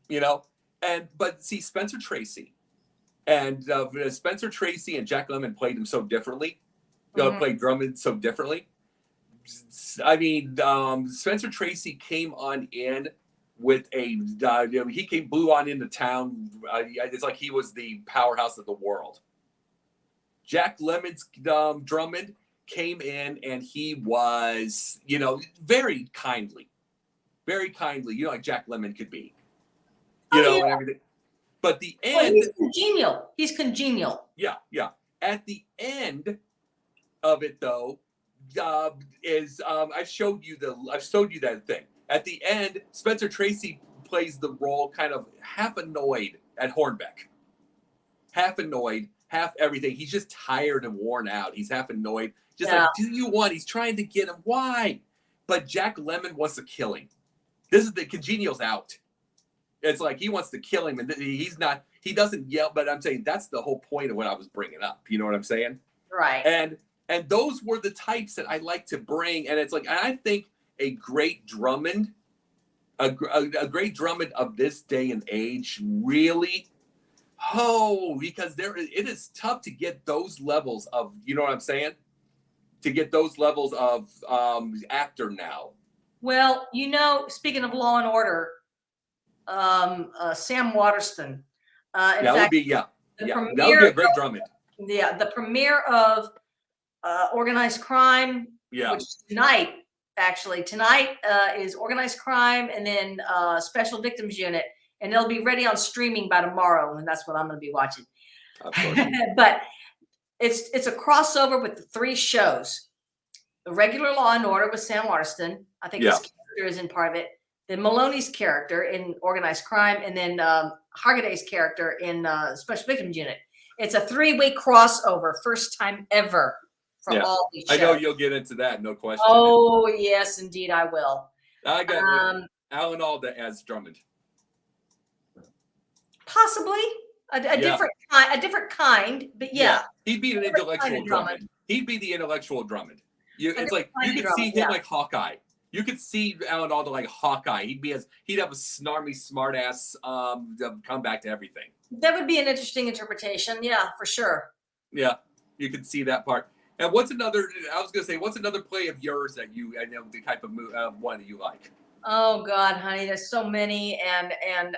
You know, but see, Spencer Tracy and Jack Lemmon played him so differently. Played Drummond so differently. I mean, Spencer Tracy came on in with blew on into town. It's like he was the powerhouse of the world. Jack Lemmon's Drummond came in and he was, you know, very kindly, you know, like Jack Lemmon could be, you know, and everything. But the end, he's congenial. Yeah. At the end of it, though, I showed you that thing. At the end, Spencer Tracy plays the role kind of half annoyed at Hornbeck, half annoyed, half everything. He's just tired and worn out. He's half annoyed. Just like, do you want? He's trying to get him. Why? But Jack Lemmon wants to kill him. This is the congenial's out. It's like he wants to kill him, and he's not. He doesn't yell. But I'm saying that's the whole point of what I was bringing up. You know what I'm saying? Right. And those were the types that I like to bring. And it's like, I think a great Drummond, a great Drummond of this day and age, really. Because it is tough to get those levels of, you know what I'm saying? to get those levels of actor now. Well, you know, speaking of Law and Order, Sam Waterston. In That would fact, be the that would be premiere, a great Drummond. the premiere of Organized Crime, Yeah, which is tonight. Actually, tonight is Organized Crime, and then Special Victims Unit, and they'll be ready on streaming by tomorrow, and that's what I'm going to be watching. of course. But it's a crossover with the three shows: the regular Law and Order with Sam Waterston. I think his character is in part of it. Then Maloney's character in Organized Crime, and then Hargaday's character in Special Victims Unit. It's a 3-week crossover, first time ever for all these shows. I know you'll get into that, no question. Oh yes, indeed I will. I got Alan Alda as Drummond. Possibly a different kind, but yeah. He'd be an intellectual Drummond. He'd be the intellectual Drummond. It's like you could see him like Hawkeye. You could see Alan Alda like Hawkeye. He'd have a snarmy, smart ass comeback to everything. That would be an interesting interpretation. Yeah, for sure. Yeah, you could see that part. And what's another? I was gonna say, what's another play of yours that I know the type of one that you like? Oh God, honey, there's so many, and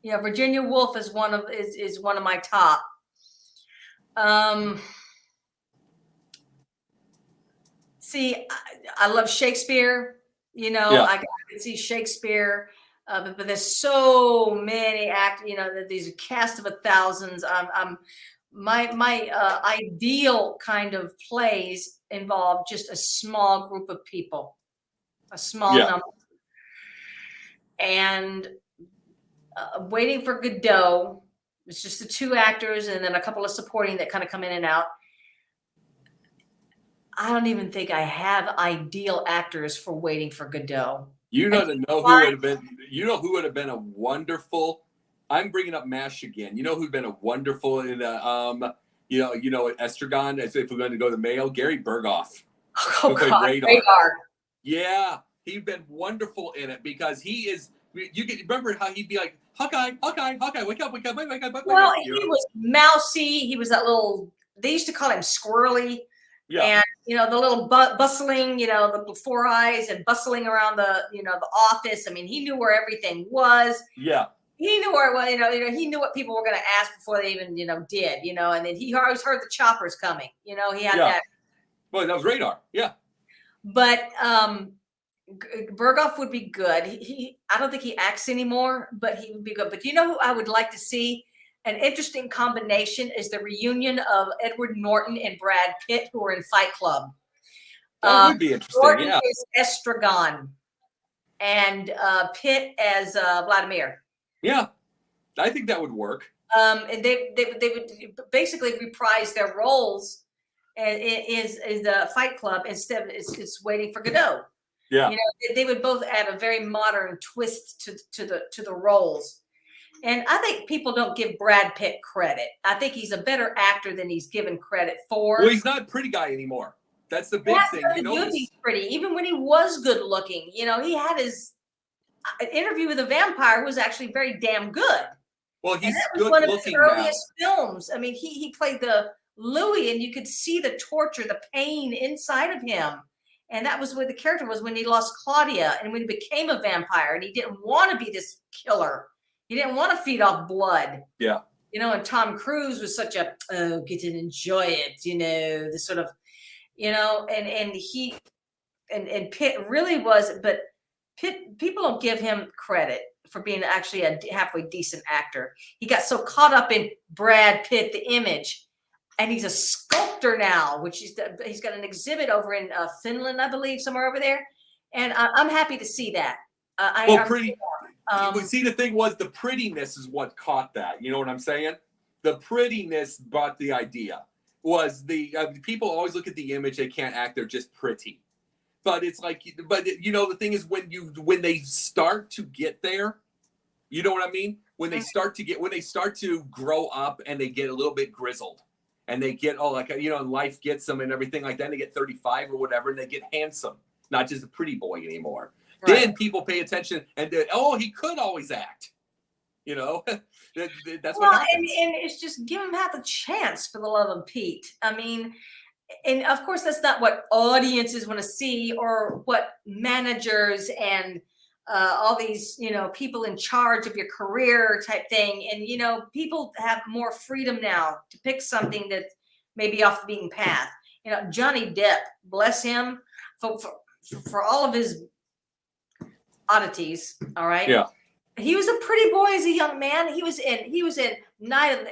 yeah, Virginia Woolf is one of my top. See, I love Shakespeare. You know, I can see Shakespeare, but there's so many actors. You know, these cast of thousands. My ideal kind of plays involve just a small group of people, a small number, and Waiting for Godot. It's just the two actors and then a couple of supporting that kind of come in and out. I don't even think I have ideal actors for Waiting for Godot. You know who would have been. You know who would have been a wonderful. I'm bringing up MASH again. You know who'd been a wonderful in Estragon. As if we're going to go to Mayo, Gary Berghoff. Oh God, Radar. Yeah, he'd been wonderful in it because he is. You can remember how he'd be like, Hawkeye, Hawkeye, Hawkeye, wake up, wake up, wake up, wake up. Well, he was mousy. He was that little. They used to call him Squirrely. Yeah. And you know the little bustling, you know, the 4 eyes and bustling around the office. I mean, he knew where everything was. Yeah. He knew where it was. You know, he knew what people were going to ask before they even did. You know, and then he always heard the choppers coming. You know, he had that. Well, that was Radar. Yeah. But Berghoff would be good. I don't think he acts anymore, but he would be good. But you know who I would like to see? An interesting combination is the reunion of Edward Norton and Brad Pitt, who are in Fight Club. That would be interesting. Norton is Estragon, and Pitt as Vladimir. Yeah, I think that would work. And they would basically reprise their roles. Is the Fight Club instead of it's Waiting for Godot. Yeah, you know, they would both add a very modern twist to the roles. And I think people don't give Brad Pitt credit. I think he's a better actor than he's given credit for. Well, he's not a pretty guy anymore. That's the big thing. You know, he's pretty. Even when he was good looking, you know, he had his Interview with a Vampire was actually very damn good. Well, he's good one of looking his earliest films. I mean, he played the Louis, and you could see the torture, the pain inside of him. And that was where the character was when he lost Claudia and when he became a vampire, and he didn't want to be this killer. He didn't want to feed off blood. Yeah. You know, and Tom Cruise was such a, get to enjoy it, you know, this sort of, you know, and Pitt really was, but Pitt, people don't give him credit for being actually a halfway decent actor. He got so caught up in Brad Pitt, the image, and he's a sculptor now, which he's got an exhibit over in Finland, I believe, somewhere over there. And I'm happy to see that. See, the thing was, the prettiness is what caught that. You know what I'm saying? The prettiness brought the idea. Was the people always look at the image, they can't act, they're just pretty. But it's like, you know, the thing is when they start to get there, you know what I mean? When they start to grow up and they get a little bit grizzled and they get, life gets them and everything like that, and they get 35 or whatever, and they get handsome, not just a pretty boy anymore. Right. Then people pay attention and he could always act. You know, that's what happens. And it's just give him half a chance, for the love of Pete. I mean, And of course, that's not what audiences want to see, or what managers and all these, people in charge of your career type thing. And people have more freedom now to pick something that may be off the beaten path. Johnny Depp, bless him, for all of his oddities. All right, Yeah. he was a pretty boy as a young man. He was in Nightmare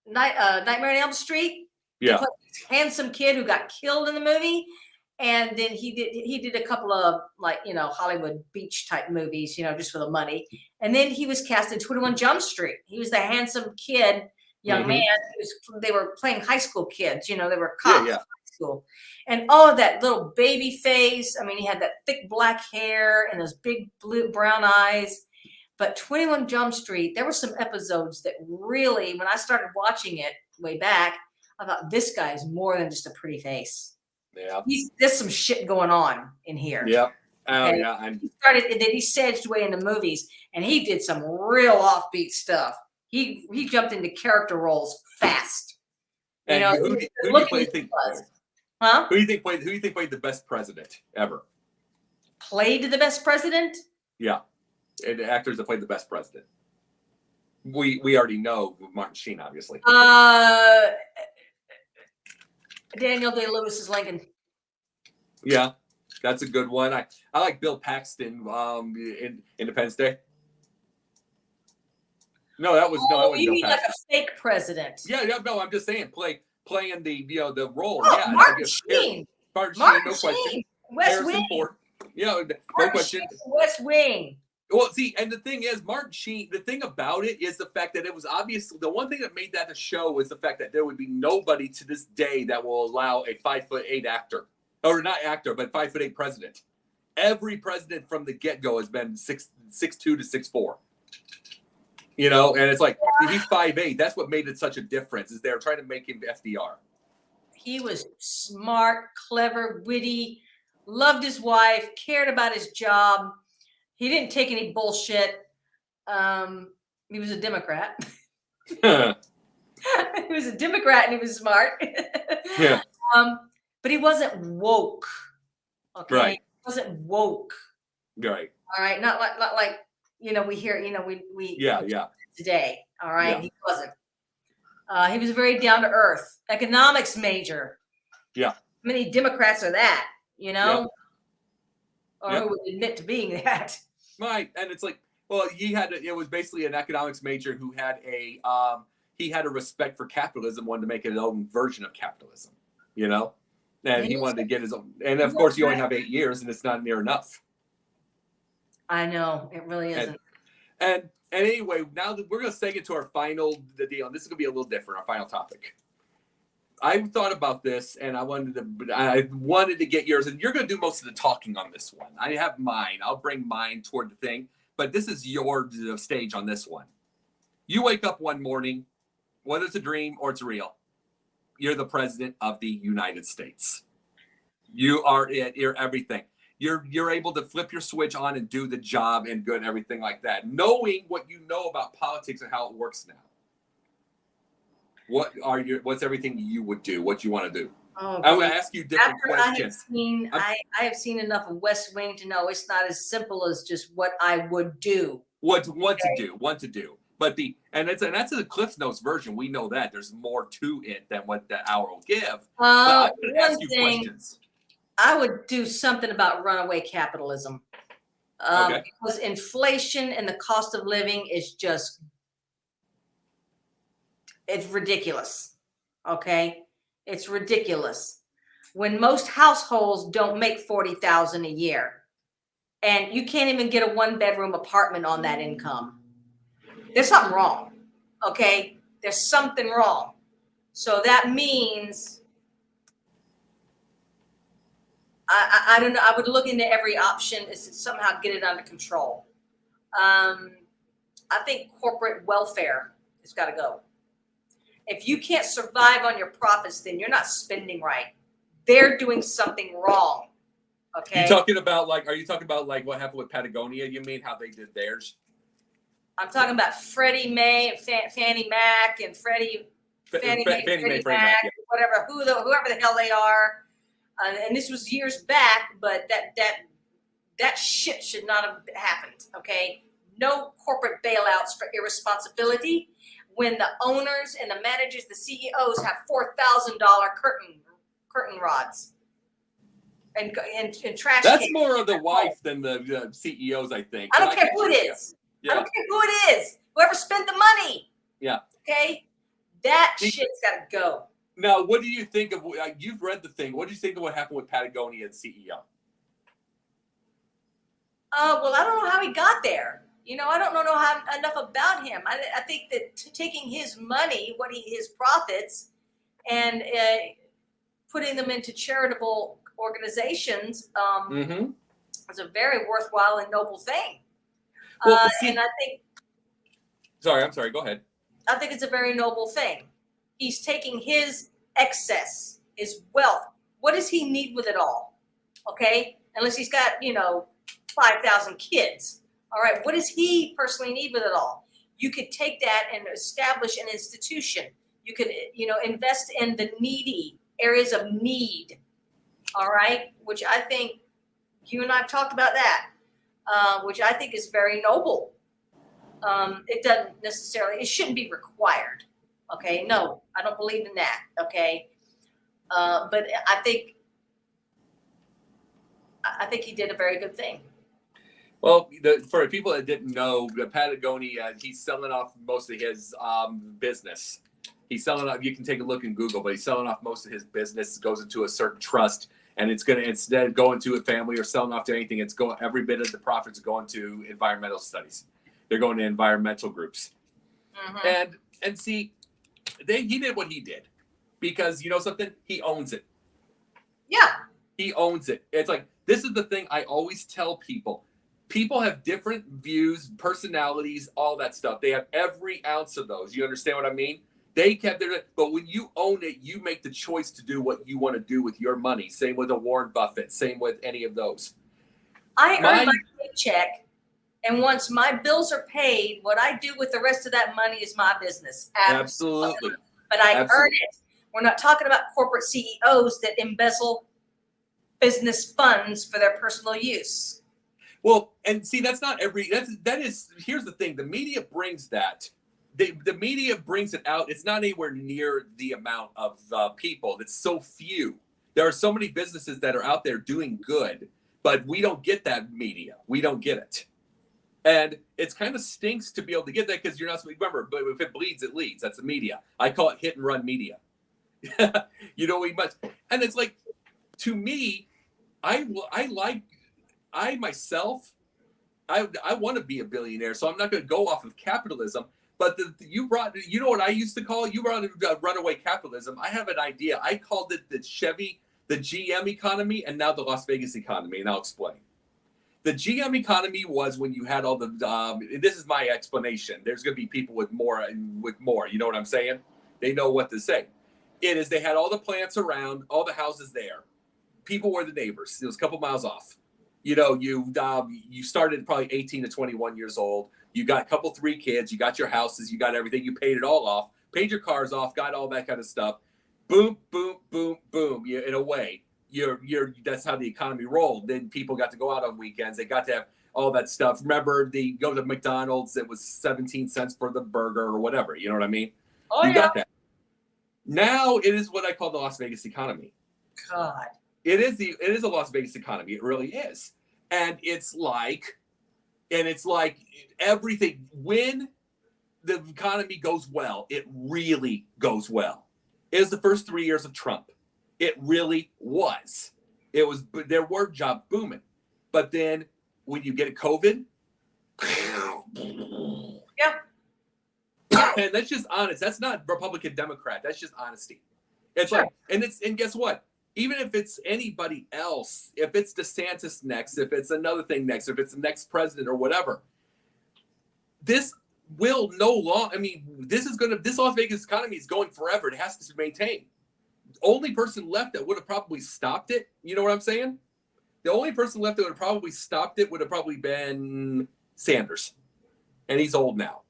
on Elm Street. Yeah. He played this handsome kid who got killed in the movie, and then he did a couple of, like, Hollywood beach type movies, just for the money. And then he was cast in 21 Jump Street. He was the handsome kid, young man. They were playing high school kids. They were cops. Yeah. In high school, and all of that little baby face. I mean, he had that thick black hair and those big brown eyes. But 21 Jump Street, there were some episodes that really, when I started watching it way back, I thought, this guy is more than just a pretty face. Yeah. There's some shit going on in here. Yep. Oh, Okay? yeah. And Then he sedged away into movies, and he did some real offbeat stuff. He jumped into character roles fast. who do you think Huh? Who do you think played the best president ever? Played the best president? Yeah. And the actors that played the best president. We already know Martin Sheen, obviously. Daniel Day-Lewis is Lincoln. Yeah, that's a good one. I like Bill Paxton in Independence Day. No, that was you Bill mean Paxton. like a fake president? Yeah, no, I'm just saying playing the the role. Oh, Yeah, Martin Sheen. Martin Sheen, Martin no question. Sheen. West Harrison Wing. Ford. Yeah, no Martin question. Sheen, West Wing. Well, see, and the thing is, Martin Sheen, the thing about it is the fact that it was obviously, the one thing that made that a show was the fact that there would be nobody to this day that will allow a 5'8" actor, or not actor, but 5'8" president. Every president from the get-go has been 6'2" to 6'4". And it's like, he's 5'8". That's what made it such a difference, is they were trying to make him FDR. He was smart, clever, witty, loved his wife, cared about his job. He didn't take any bullshit. He was a Democrat. He was a Democrat, and he was smart. Yeah. But he wasn't woke. Okay. Right. He wasn't woke. Right. All right. Not like we hear. We Yeah. Today. All right. Yeah. He wasn't. He was a very down to earth economics major. Yeah. How many Democrats are that? Yeah. Or who would admit to being that? Right, and it's like, well, it was basically an economics major who had he had a respect for capitalism, wanted to make his own version of capitalism, and he wanted to get his own. And of course, you only have 8 years, and it's not near enough. I know, it really isn't. And anyway, now that we're going to take it to our final deal, and this is going to be a little different, our final topic. I thought about this, and I wanted to get yours, and you're going to do most of the talking on this one. I have mine. I'll bring mine toward the thing, but this is your stage on this one. You wake up one morning, whether it's a dream or it's real, you're the president of the United States. You are it. You're everything. You're able to flip your switch on and do the job and good everything like that, knowing what you know about politics and how it works now. What's everything you would do? What you want to do? Oh, I will ask you different questions. I have seen enough of West Wing to know it's not as simple as just what I would do. What to do. But that's the Cliff Notes version. We know that there's more to it than what the hour will give. But I'm going to ask you questions. I would do something about runaway capitalism. Okay. Because inflation and the cost of living is just, it's ridiculous. Okay. It's ridiculous. When most households don't make $40,000 a year, and you can't even get a 1-bedroom apartment on that income, there's something wrong. Okay. There's something wrong. So that means, I don't know. I would look into every option is to somehow get it under control. I think corporate welfare has got to go. If you can't survive on your profits, then you're not spending right. They're doing something wrong. Okay. Are you talking about like what happened with Patagonia? You mean how they did theirs? I'm talking about Freddie Mae and Fannie Mac and Freddie Fannie Mae, Fannie Mae, Freddie Freddie Mac. Mac, Yeah. whatever, whoever the hell they are. And this was years back, but that shit should not have happened. Okay, no corporate bailouts for irresponsibility when the owners and the managers, the CEOs have $4,000 curtain rods and trash That's cans. more of the wife than the CEOs, I think. I But don't care get who you. it is. Yeah. I don't care who it is. Whoever spent the money. Yeah. Okay, that shit's got to go. Now, what do you think of? You've read the thing. What do you think of what happened with Patagonia and CEO? Well, I don't know how he got there. I don't know enough about him. I think that taking his money, his profits, and putting them into charitable organizations is a very worthwhile and noble thing. Well, and I think. Sorry, I'm sorry. Go ahead. I think it's a very noble thing. He's taking his excess, his wealth. What does he need with it all? Okay, unless he's got 5,000 kids. All right, what does he personally need with it all? You could take that and establish an institution. You could, invest in the needy, areas of need. All right, which I think you and I have talked about that, which I think is very noble. It doesn't necessarily, it shouldn't be required. Okay, no, I don't believe in that. Okay, but I think he did a very good thing. Well, for people that didn't know, Patagonia, he's selling off most of his business. He's selling off. You can take a look in Google, but he's selling off most of his business. It goes into a certain trust, and it's going to, instead of going to a family or selling off to anything, it's going, every bit of the profits are going to environmental studies. They're going to environmental groups, and see, he did what he did because you know something, he owns it. Yeah, he owns it. It's like, this is the thing I always tell people. People have different views, personalities, all that stuff. They have every ounce of those. You understand what I mean? They kept their, but when you own it, you make the choice to do what you want to do with your money. Same with a Warren Buffett. Same with any of those. I earn my paycheck, and once my bills are paid, what I do with the rest of that money is my business. Absolutely. But I earn it. We're not talking about corporate CEOs that embezzle business funds for their personal use. Well, and see, that's not every, that is, here's the thing. The media brings that. The media brings it out. It's not anywhere near the amount of people. It's so few. There are so many businesses that are out there doing good, but we don't get that media. We don't get it. And it's kind of stinks to be able to get that because you're not, remember, but if it bleeds, it leads. That's the media. I call it hit and run media. We must. And it's like, to me, I myself, I want to be a billionaire, so I'm not going to go off of capitalism. But you know what I used to call it? You brought it runaway capitalism. I have an idea. I called it the GM economy, and now the Las Vegas economy, and I'll explain. The GM economy was when you had all the, this is my explanation. There's going to be people with more. You know what I'm saying? They know what to say. It is, they had all the plants around, all the houses there. People were the neighbors. It was a couple miles off. You started probably 18 to 21 years old. You got a couple, 3 kids. You got your houses. You got everything. You paid it all off. Paid your cars off. Got all that kind of stuff. Boom, boom, boom, boom. In a way, that's how the economy rolled. Then people got to go out on weekends. They got to have all that stuff. Remember, they go to McDonald's. It was 17 cents for the burger or whatever. You know what I mean? Oh, you got that. Now it is what I call the Las Vegas economy. God. It is a Las Vegas economy. It really is. And it's like everything, when the economy goes well, it really goes well. It was the first 3 years of Trump. It really was. There were jobs booming. But then when you get a COVID, yeah. And that's just honest. That's not Republican Democrat. That's just honesty. It's sure. Like, and guess what? Even if it's anybody else, if it's DeSantis next, if it's another thing next, if it's the next president or whatever, this will no longer, this Las Vegas economy is going forever. It has to maintain. The only person left that would have probably stopped it, you know what I'm saying? The only person left that would have probably stopped it would have probably been Sanders. And he's old now.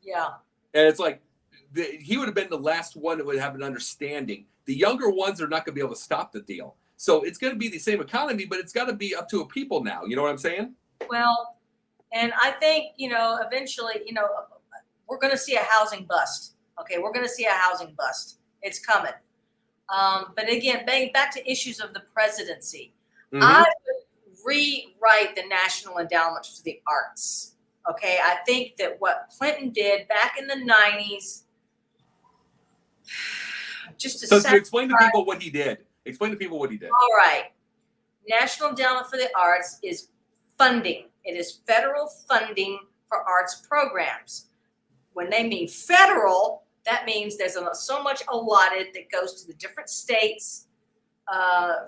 Yeah. And it's like, he would have been the last one that would have an understanding. The younger ones are not going to be able to stop the deal. So it's going to be the same economy, but it's got to be up to a people now. You know what I'm saying? Well, and I think, eventually, we're going to see a housing bust. Okay, we're going to see a housing bust. It's coming. But again, back to issues of the presidency. Mm-hmm. I would rewrite the National Endowment for the Arts. Okay, I think that what Clinton did back in the 90s, just to So explain to people what he did. Explain to people what he did. All right. National Endowment for the Arts is funding. It is federal funding for arts programs. When they mean federal, that means there's so much allotted that goes to the different states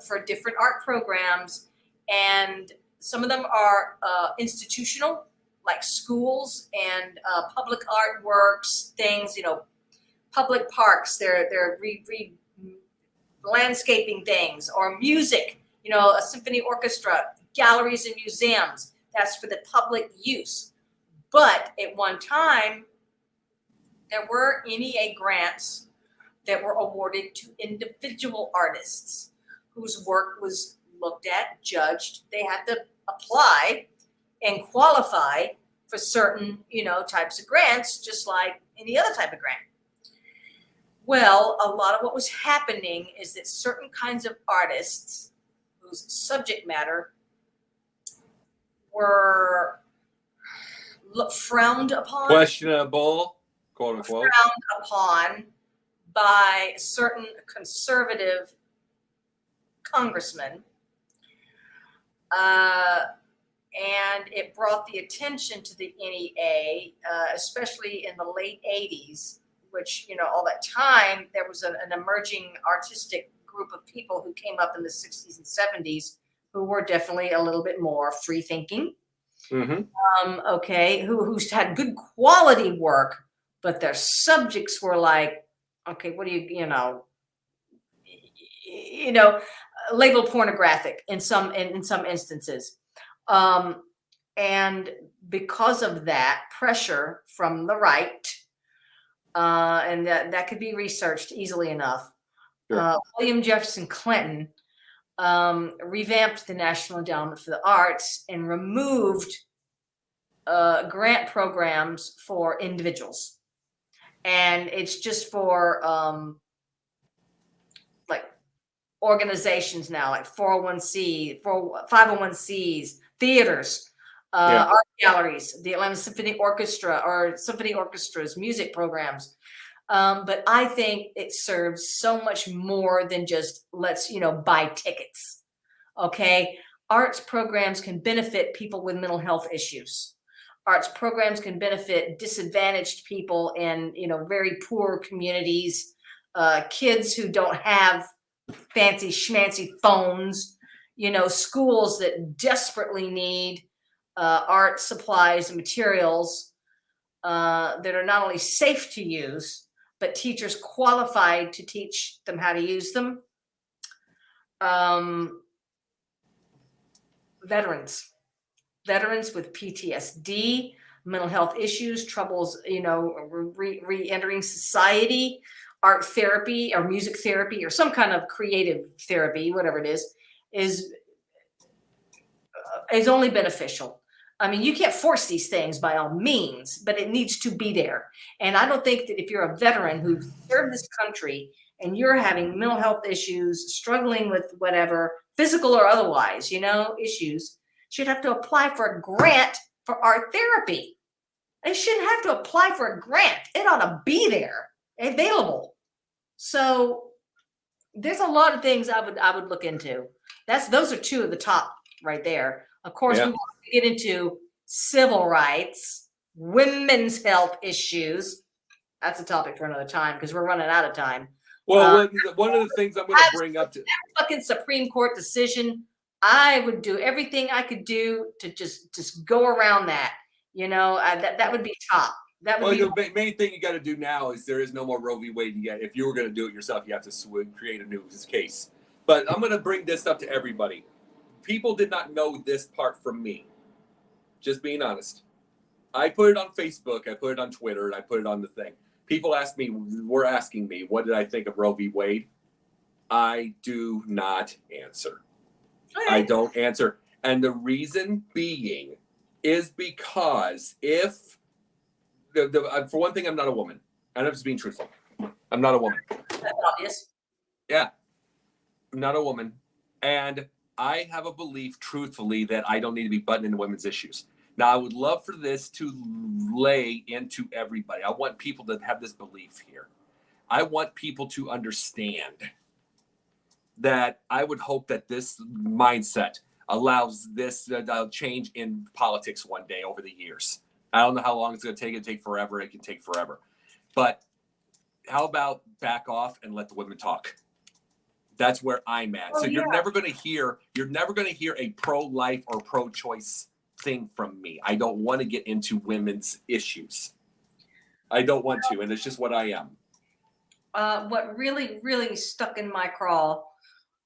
for different art programs. And some of them are institutional, like schools and public artworks, things, public parks, they're landscaping things, or music, a symphony orchestra, galleries and museums. That's for the public use. But at one time, there were NEA grants that were awarded to individual artists whose work was looked at, judged. They had to apply and qualify for certain, types of grants, just like any other type of grant. Well, a lot of what was happening is that certain kinds of artists whose subject matter were frowned upon, questionable, quote unquote, frowned upon by certain conservative congressmen. And it brought the attention to the NEA, especially in the late 80s, which, all that time, there was an emerging artistic group of people who came up in the 60s and 70s who were definitely a little bit more free thinking. Mm-hmm. Okay, who had good quality work, but their subjects were like, okay, what do labeled pornographic in some instances. And because of that pressure from the right, and that could be researched easily enough, Sure. William Jefferson Clinton revamped the National Endowment for the Arts and removed grant programs for individuals. And it's just for like organizations now, like 501Cs, theaters, art galleries, the Atlanta Symphony Orchestra, or symphony orchestras, music programs. But I think it serves so much more than just let's, buy tickets. Okay. Arts programs can benefit people with mental health issues. Arts programs can benefit disadvantaged people in, very poor communities, kids who don't have fancy schmancy phones, schools that desperately need art supplies and materials that are not only safe to use, but teachers qualified to teach them how to use them. Veterans with PTSD, mental health issues, troubles, re-entering society, art therapy or music therapy or some kind of creative therapy, whatever it is only beneficial. I mean, you can't force these things by all means, but it needs to be there. And I don't think that if you're a veteran who served this country and you're having mental health issues, struggling with whatever, physical or otherwise, issues, should have to apply for a grant for art therapy. They shouldn't have to apply for a grant. It ought to be there, available. So there's a lot of things I would look into. Those are two of the top right there. Of course, we want to get into civil rights, women's health issues. That's a topic for another time because we're running out of time. Well, one of the things I'm going to bring up to that fucking Supreme Court decision, I would do everything I could do to just go around that. That would be top. That would be the main thing you got to do now is there is no more Roe v. Wade yet. If you were going to do it yourself, you have to create a new case. But I'm going to bring this up to everybody. People did not know this part from me. Just being honest. I put it on Facebook, I put it on Twitter, and I put it on the thing. People were asking me, what did I think of Roe v. Wade? I do not answer. Okay. I don't answer. And the reason being is because if, for one thing, I'm not a woman. And I'm just being truthful. I'm not a woman. That's obvious. Yeah. I'm not a woman. And I have a belief, truthfully, that I don't need to be butting into women's issues. Now, I would love for this to lay into everybody. I want people to have this belief here. I want people to understand that I would hope that this mindset allows this change in politics one day over the years. I don't know how long it's going to take. It can take forever. It can take forever. But how about back off and let the women talk? That's where I'm at. So you're never going to hear a pro-life or pro-choice thing from me. I don't want to get into women's issues. I don't want to, and it's just what I am. What really, really stuck in my craw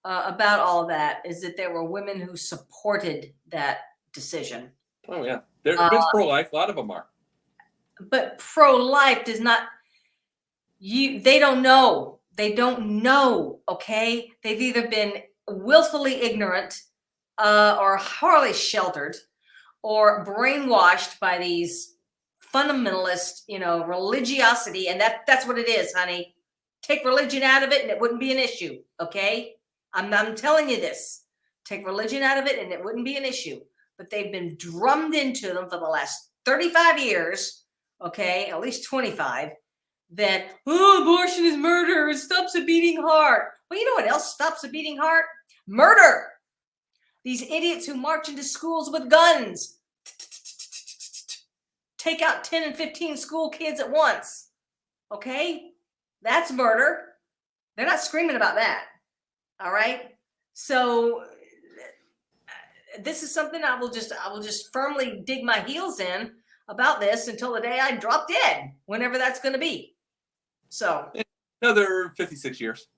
about all that is that there were women who supported that decision. Oh yeah, there's pro-life. A lot of them are. But pro-life does not. They don't know. They don't know. Okay, they've either been willfully ignorant, or horribly sheltered, or brainwashed by these fundamentalist, religiosity, and that's what it is, honey. Take religion out of it, and it wouldn't be an issue. Okay, I'm telling you this. Take religion out of it, and it wouldn't be an issue. But they've been drummed into them for the last 35 years. Okay, at least 25. That abortion is murder. It stops a beating heart. Well, you know what else stops a beating heart? Murder. These idiots who march into schools with guns, take out 10 and 15 school kids at once. Okay? That's murder. They're not screaming about that. All right? So this is something I will just firmly dig my heels in about this until the day I drop dead, whenever that's going to be. So another 56 years.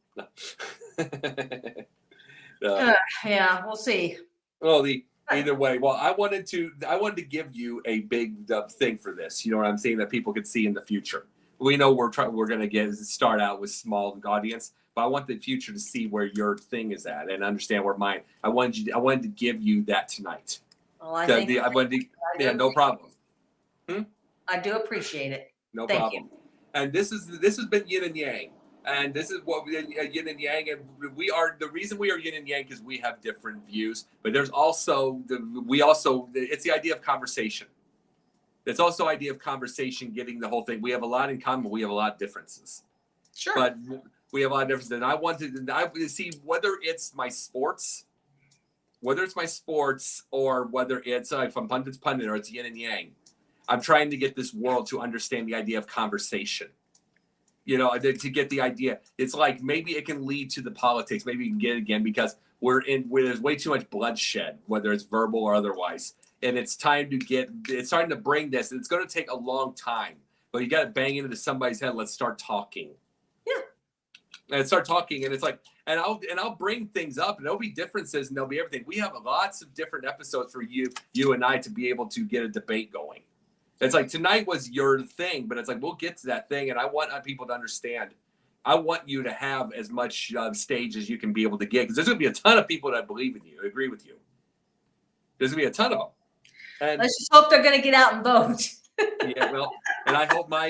No. Yeah, we'll see. Well, either way. Well, I wanted to give you a big thing for this. You know what I'm saying, that people could see in the future. We know we're going to start out with small audience, but I want the future to see where your thing is at and understand where mine. I wanted to give you that tonight. Well, no problem. I do appreciate it. No problem. You. And this has been Yin and Yang. And this is what Yin and Yang, and the reason we are Yin and Yang is we have different views. But there's also it's the idea of conversation. It's also the idea of conversation, getting the whole thing. We have a lot in common. We have a lot of differences. Sure. But we have a lot of differences. And I wanted to see whether it's my sports, or whether it's from Pundit's Pundit, or it's Yin and Yang. I'm trying to get this world to understand the idea of conversation. To get the idea. It's like maybe it can lead to the politics. Maybe we can get it again because there's way too much bloodshed, whether it's verbal or otherwise. And it's time to bring this. And it's going to take a long time. But you got to bang into somebody's head. Let's start talking. Yeah. And start talking. And it's like, and I'll bring things up, and there'll be differences, and there'll be everything. We have lots of different episodes for you and I to be able to get a debate going. It's like tonight was your thing, but it's like we'll get to that thing, and I want people to understand. I want you to have as much stage as you can be able to get, because there's going to be a ton of people that believe in you, agree with you. There's going to be a ton of them. And let's just hope they're going to get out and vote. Yeah, well, and I hope my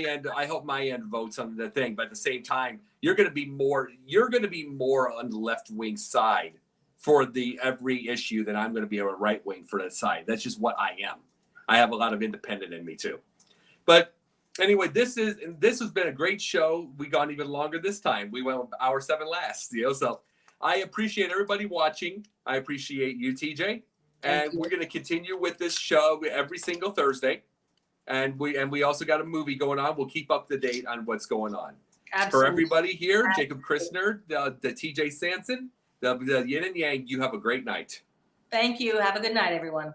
end votes on the thing, but at the same time, you're going to be more on the left wing side for every issue than I'm going to be on a right wing for that side. That's just what I am. I have a lot of independent in me too. But anyway, this has been a great show. We gone even longer this time. We went hour 7 last. So I appreciate everybody watching. I appreciate you, TJ. And we're going to continue with this show every single Thursday. And we also got a movie going on. We'll keep up to date on what's going on. Absolutely. For everybody here, Jacob Christner, the TJ Sanson, the Yin and Yang, you have a great night. Thank you. Have a good night, everyone.